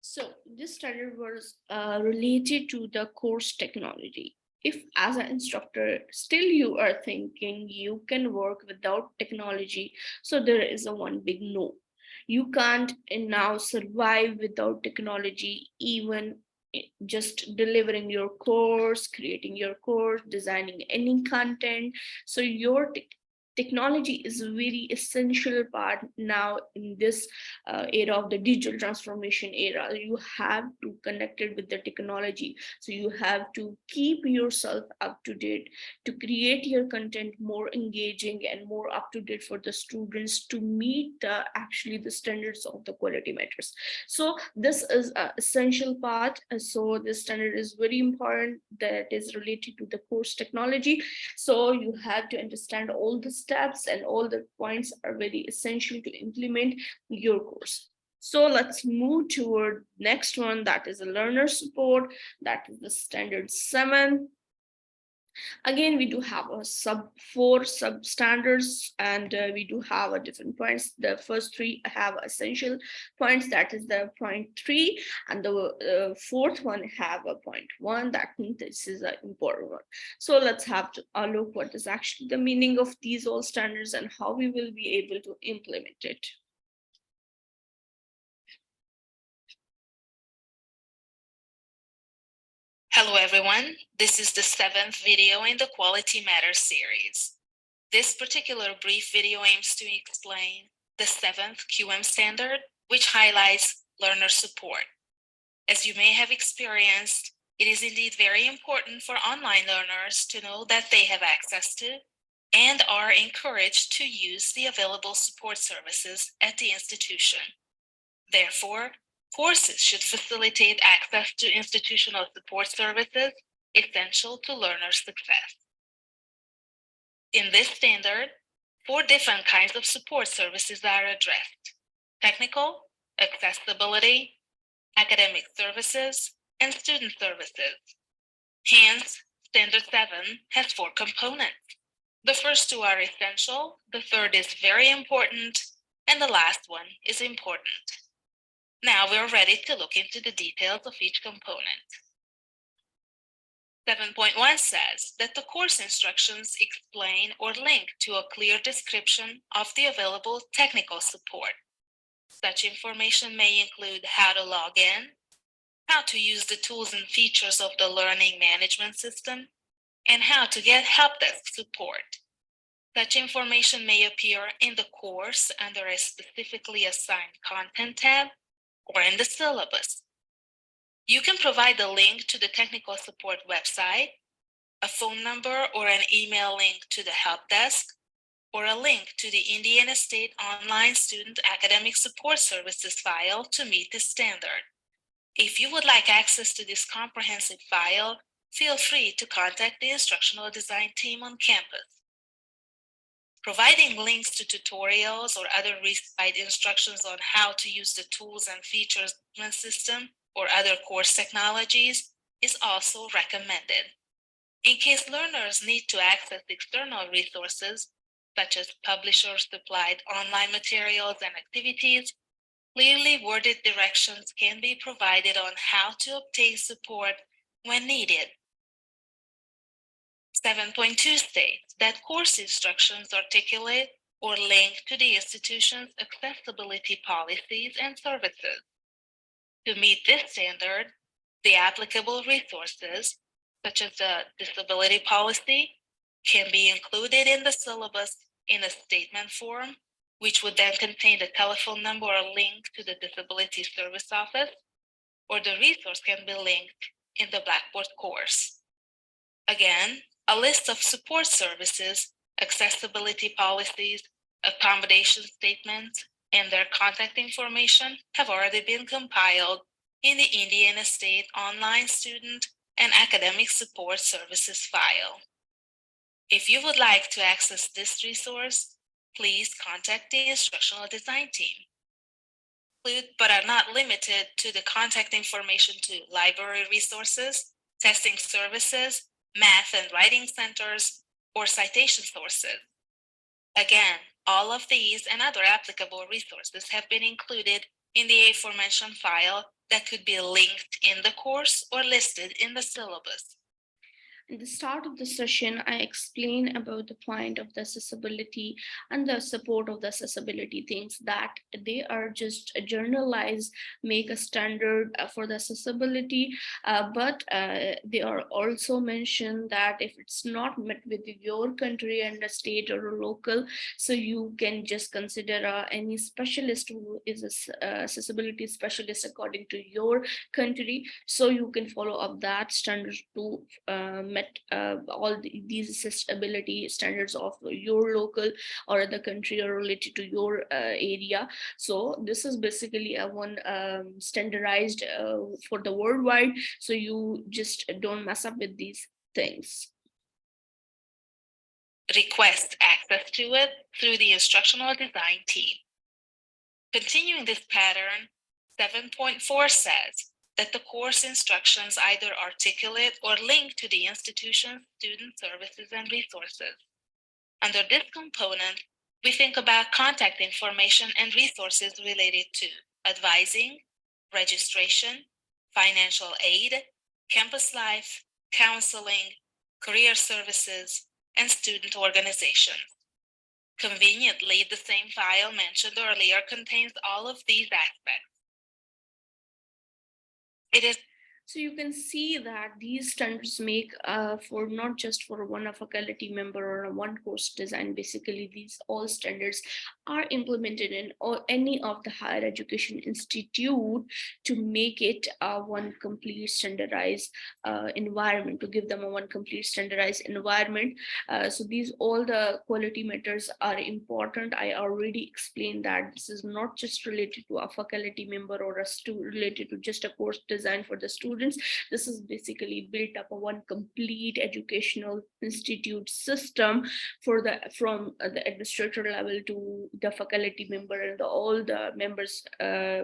So this standard was related to the course technology. If as an instructor, still you are thinking you can work without technology, so there is a one big no. You can't now survive without technology, even just delivering your course, creating your course, designing any content. So your technology is a very essential part now in this era of the digital transformation era. You have to connect it with the technology, so you have to keep yourself up to date to create your content more engaging and more up to date for the students to meet actually the standards of the quality matters. So this is an essential part. So this standard is very important, that is related to the course technology. So you have to understand all the steps and all the points are very essential to implement your course. So let's move toward next one, that is a learner support. That is the standard 7. Again, we do have a four sub standards, and we do have a different points. The first 3 have essential points, that is the point 3, and the fourth one have a point 1. That means this is an important one. So let's have to look what is actually the meaning of these all standards and how we will be able to implement it. Hello everyone, this is the 7th video in the Quality Matters series. This particular brief video aims to explain the 7th QM standard, which highlights learner support. As you may have experienced, it is indeed very important for online learners to know that they have access to and are encouraged to use the available support services at the institution. Therefore, courses should facilitate access to institutional support services essential to learner success. In this standard, 4 different kinds of support services are addressed: technical, accessibility, academic services, and student services. Hence, Standard 7 has 4 components. The first 2 are essential, the third is very important, and the last one is important. Now we're ready to look into the details of each component. 7.1 says that the course instructions explain or link to a clear description of the available technical support. Such information may include how to log in, how to use the tools and features of the learning management system, and how to get help desk support. Such information may appear in the course under a specifically assigned content tab or in the syllabus. You can provide a link to the technical support website, a phone number or an email link to the help desk, or a link to the Indiana State Online Student Academic Support Services file to meet this standard. If you would like access to this comprehensive file, feel free to contact the instructional design team on campus. Providing links to tutorials or other recite instructions on how to use the tools and features management system or other course technologies is also recommended. In case learners need to access external resources, such as publisher-supplied online materials and activities, clearly worded directions can be provided on how to obtain support when needed. 7.2 states that course instructions articulate or link to the institution's accessibility policies and services. To meet this standard, the applicable resources, such as the disability policy, can be included in the syllabus in a statement form, which would then contain the telephone number or link to the Disability Service Office, or the resource can be linked in the Blackboard course. Again, a list of support services, accessibility policies, accommodation statements, and their contact information have already been compiled in the Indiana State Online Student and Academic Support Services file. If you would like to access this resource, please contact the instructional design team. Include but are not limited to the contact information to library resources, testing services, math and writing centers, or citation sources. Again, all of these and other applicable resources have been included in the aforementioned file that could be linked in the course or listed in the syllabus. At the start of the session, I explain about the point of the accessibility and the support of the accessibility things that they are just generalized, make a standard for the accessibility, but they are also mentioned that if it's not met with your country and a state or a local, so you can just consider any specialist who is a accessibility specialist according to your country, so you can follow up that standard to met all these accessibility standards of your local or the country or related to your area. So this is basically a one standardized for the worldwide, so you just don't mess up with these things. Request access to it through the instructional design team. Continuing this pattern, 7.4 says that the course instructions either articulate or link to the institution's student services and resources. Under this component, we think about contact information and resources related to advising, registration, financial aid, campus life, counseling, career services, and student organizations. Conveniently, the same file mentioned earlier contains all of these aspects. It is So you can see that these standards make for not just for one faculty member or a one course design. Basically, these all standards are implemented in any of the higher education institute to make it one complete standardized environment, to give them a one complete standardized environment. So these all the quality matters are important. I already explained that this is not just related to a faculty member or a student, related to just a course design for the students. This is basically built up a one complete educational institute system for the from the administrator level to the faculty member and all the members,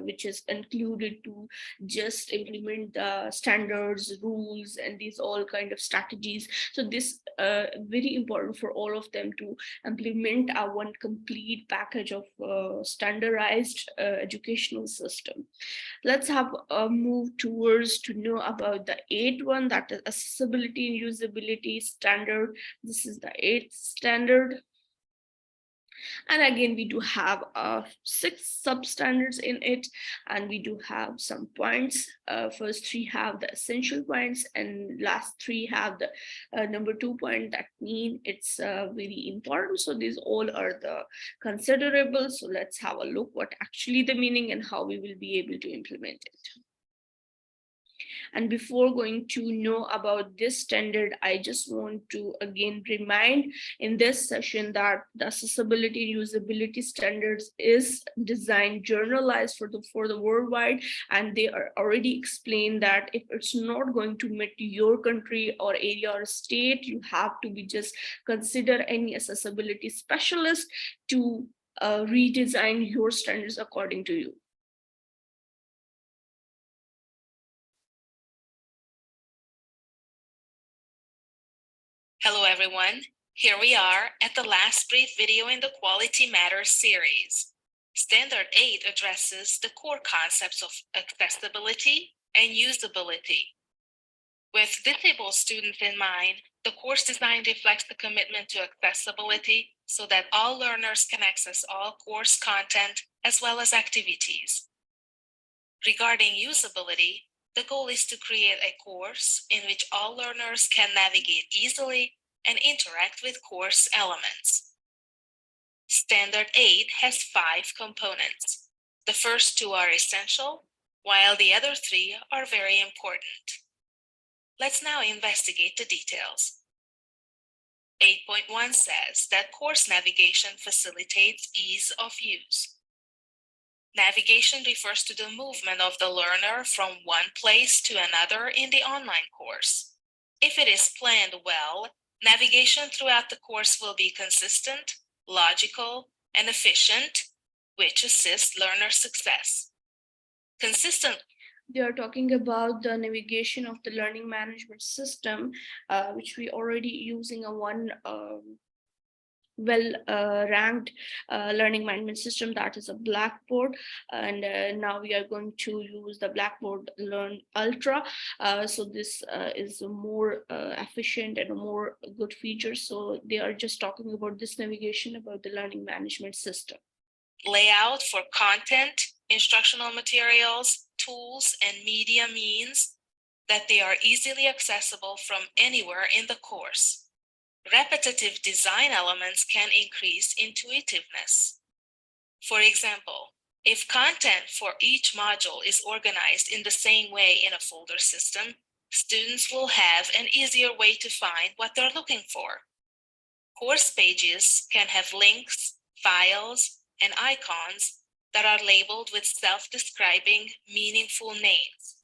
which is included to just implement the standards, rules, and these all kind of strategies. So this very important for all of them to implement a one complete package of standardized educational system. Let's have a move towards to know about the eighth one, that is accessibility and usability standard. This is the eighth standard. And again, we do have 6 substandards in it, and we do have some points. First 3 have the essential points, and last 3 have the number 2 point. That mean it's very important. So these all are the considerable. So let's have a look what actually the meaning and how we will be able to implement it. And before going to know about this standard, I just want to again remind in this session that the accessibility and usability standards is designed generalized for the worldwide, and they are already explained that if it's not going to meet your country or area or state, you have to be just consider any accessibility specialist to redesign your standards according to you. Hello everyone, here we are at the last brief video in the Quality Matters series. Standard 8 addresses the core concepts of accessibility and usability. With disabled students in mind, the course design reflects the commitment to accessibility so that all learners can access all course content as well as activities. Regarding usability, the goal is to create a course in which all learners can navigate easily and interact with course elements. Standard 8 has 5 components. The first 2 are essential, while the other 3 are very important. Let's now investigate the details. 8.1 says that course navigation facilitates ease of use. Navigation refers to the movement of the learner from one place to another in the online course. If it is planned well, navigation throughout the course will be consistent, logical, and efficient, which assists learner success. Consistent. They are talking about the navigation of the learning management system, which we already using a one well ranked learning management system, that is a Blackboard, and now we are going to use the Blackboard Learn Ultra. So this is a more efficient and a more good feature. So they are just talking about this navigation about the learning management system. Layout for content, instructional materials, tools, and media means that they are easily accessible from anywhere in the course. Repetitive design elements can increase intuitiveness. For example, if content for each module is organized in the same way in a folder system, students will have an easier way to find what they're looking for. Course pages can have links, files, and icons that are labeled with self-describing, meaningful names.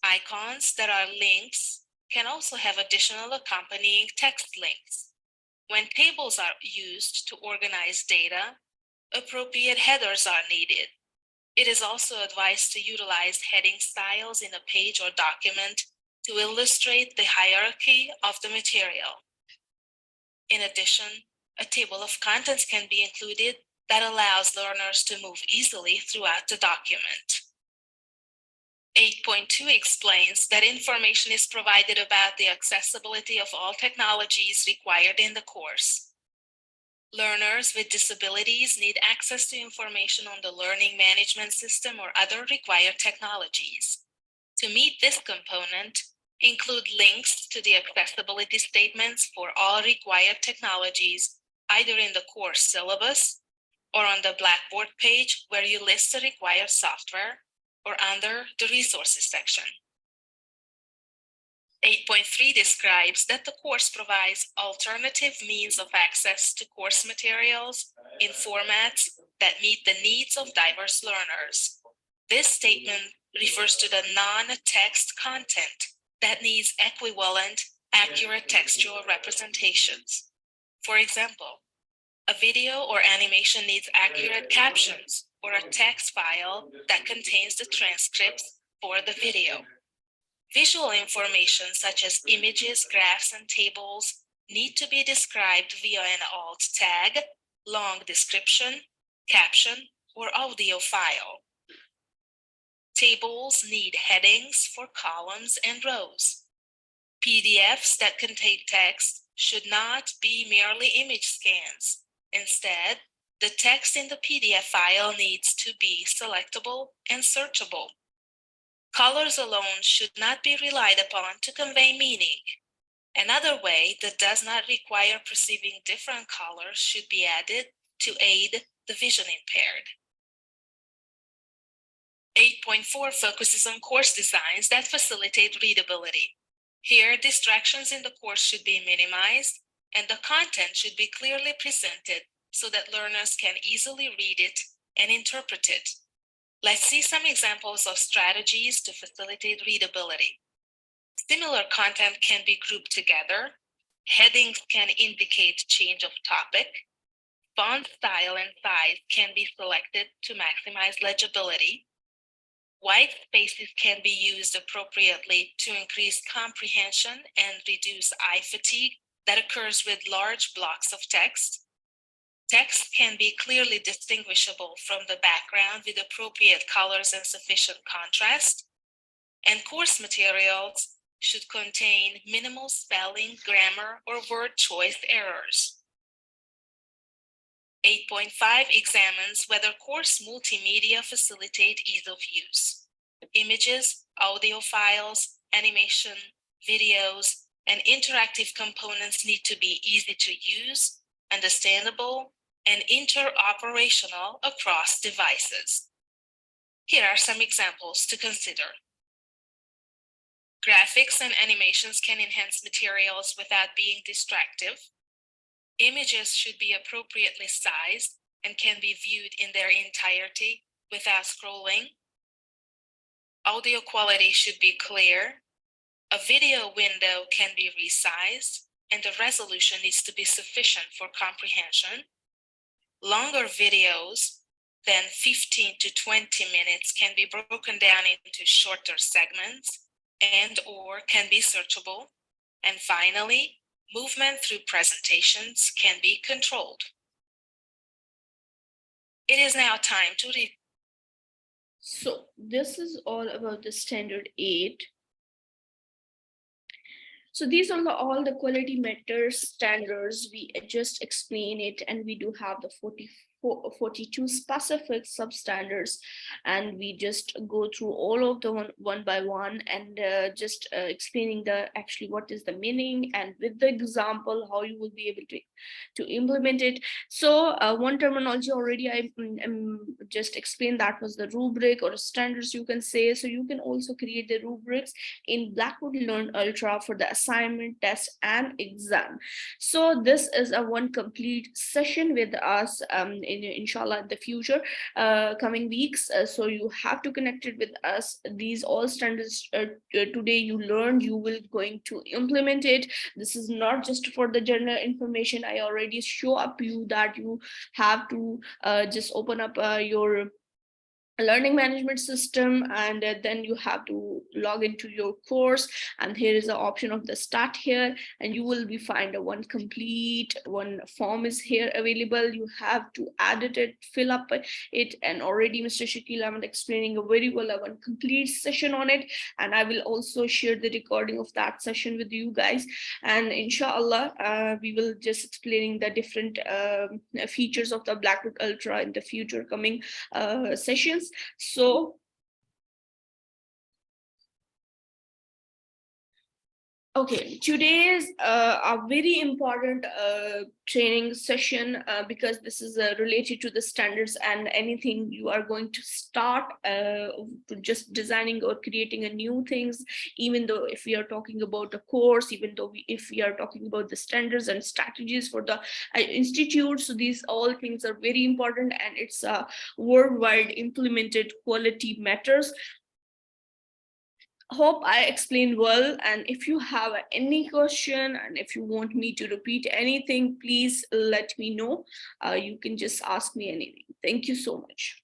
Icons that are links can also have additional accompanying text links. When tables are used to organize data, appropriate headers are needed. It is also advised to utilize heading styles in a page or document to illustrate the hierarchy of the material. In addition, a table of contents can be included that allows learners to move easily throughout the document. 8.2 explains that information is provided about the accessibility of all technologies required in the course. Learners with disabilities need access to information on the learning management system or other required technologies. To meet this component, include links to the accessibility statements for all required technologies, either in the course syllabus or on the Blackboard page where you list the required software, or under the resources section. 8.3 describes that the course provides alternative means of access to course materials in formats that meet the needs of diverse learners. This statement refers to the non-text content that needs equivalent, accurate textual representations. For example, a video or animation needs accurate captions or a text file that contains the transcripts for the video. Visual information such as images, graphs, and tables need to be described via an alt tag, long description, caption, or audio file. Tables need headings for columns and rows. PDFs that contain text should not be merely image scans. Instead, the text in the PDF file needs to be selectable and searchable. Colors alone should not be relied upon to convey meaning. Another way that does not require perceiving different colors should be added to aid the vision impaired. 8.4 focuses on course designs that facilitate readability. Here, distractions in the course should be minimized, and the content should be clearly presented so that learners can easily read it and interpret it. Let's see some examples of strategies to facilitate readability. Similar content can be grouped together. Headings can indicate change of topic. Font style and size can be selected to maximize legibility. White spaces can be used appropriately to increase comprehension and reduce eye fatigue that occurs with large blocks of text. Text can be clearly distinguishable from the background with appropriate colors and sufficient contrast. And course materials should contain minimal spelling, grammar, or word choice errors. 8.5 examines whether course multimedia facilitate ease of use. Images, audio files, animation, videos, and interactive components need to be easy to use, understandable, and interoperational across devices. Here are some examples to consider. Graphics and animations can enhance materials without being distractive. Images should be appropriately sized and can be viewed in their entirety without scrolling. Audio quality should be clear. A video window can be resized, and the resolution needs to be sufficient for comprehension. Longer videos than 15 to 20 minutes can be broken down into shorter segments and/or can be searchable. And finally, movement through presentations can be controlled. It is now time to So this is all about the standard 8. So these are all the quality matters standards. We just explain it, and we do have the 42 specific substandards, and we just go through all of them one by one, and just explaining the actually what is the meaning, and with the example how you will be able to implement it. So one terminology already I just explained, that was the rubric or standards, you can say. So you can also create the rubrics in Blackboard Learn Ultra for the assignment, test, and exam. So this is a one complete session with us inshallah in the future coming weeks. So you have to connect it with us. These all standards today you learned, you will going to implement it. This is not just for the general information. I already show up you that you have to just open up your learning management system, and then you have to log into your course, and here is the option of the start here, and you will be find a one complete one form is here available. You have to edit it, fill up it, and already Mr. Shakil Ahmed explaining a very well a one complete session on it, and I will also share the recording of that session with you guys. And inshallah we will just explaining the different features of the Blackboard Ultra in the future coming sessions. So okay, today is a very important training session because this is related to the standards, and anything you are going to start just designing or creating a new things, even though if we are talking about a course, even though if we are talking about the standards and strategies for the institute. So these all things are very important, and it's a worldwide implemented quality matters. Hope I explained well, and if you have any question and if you want me to repeat anything, please let me know. You can just ask me anything. Thank you so much.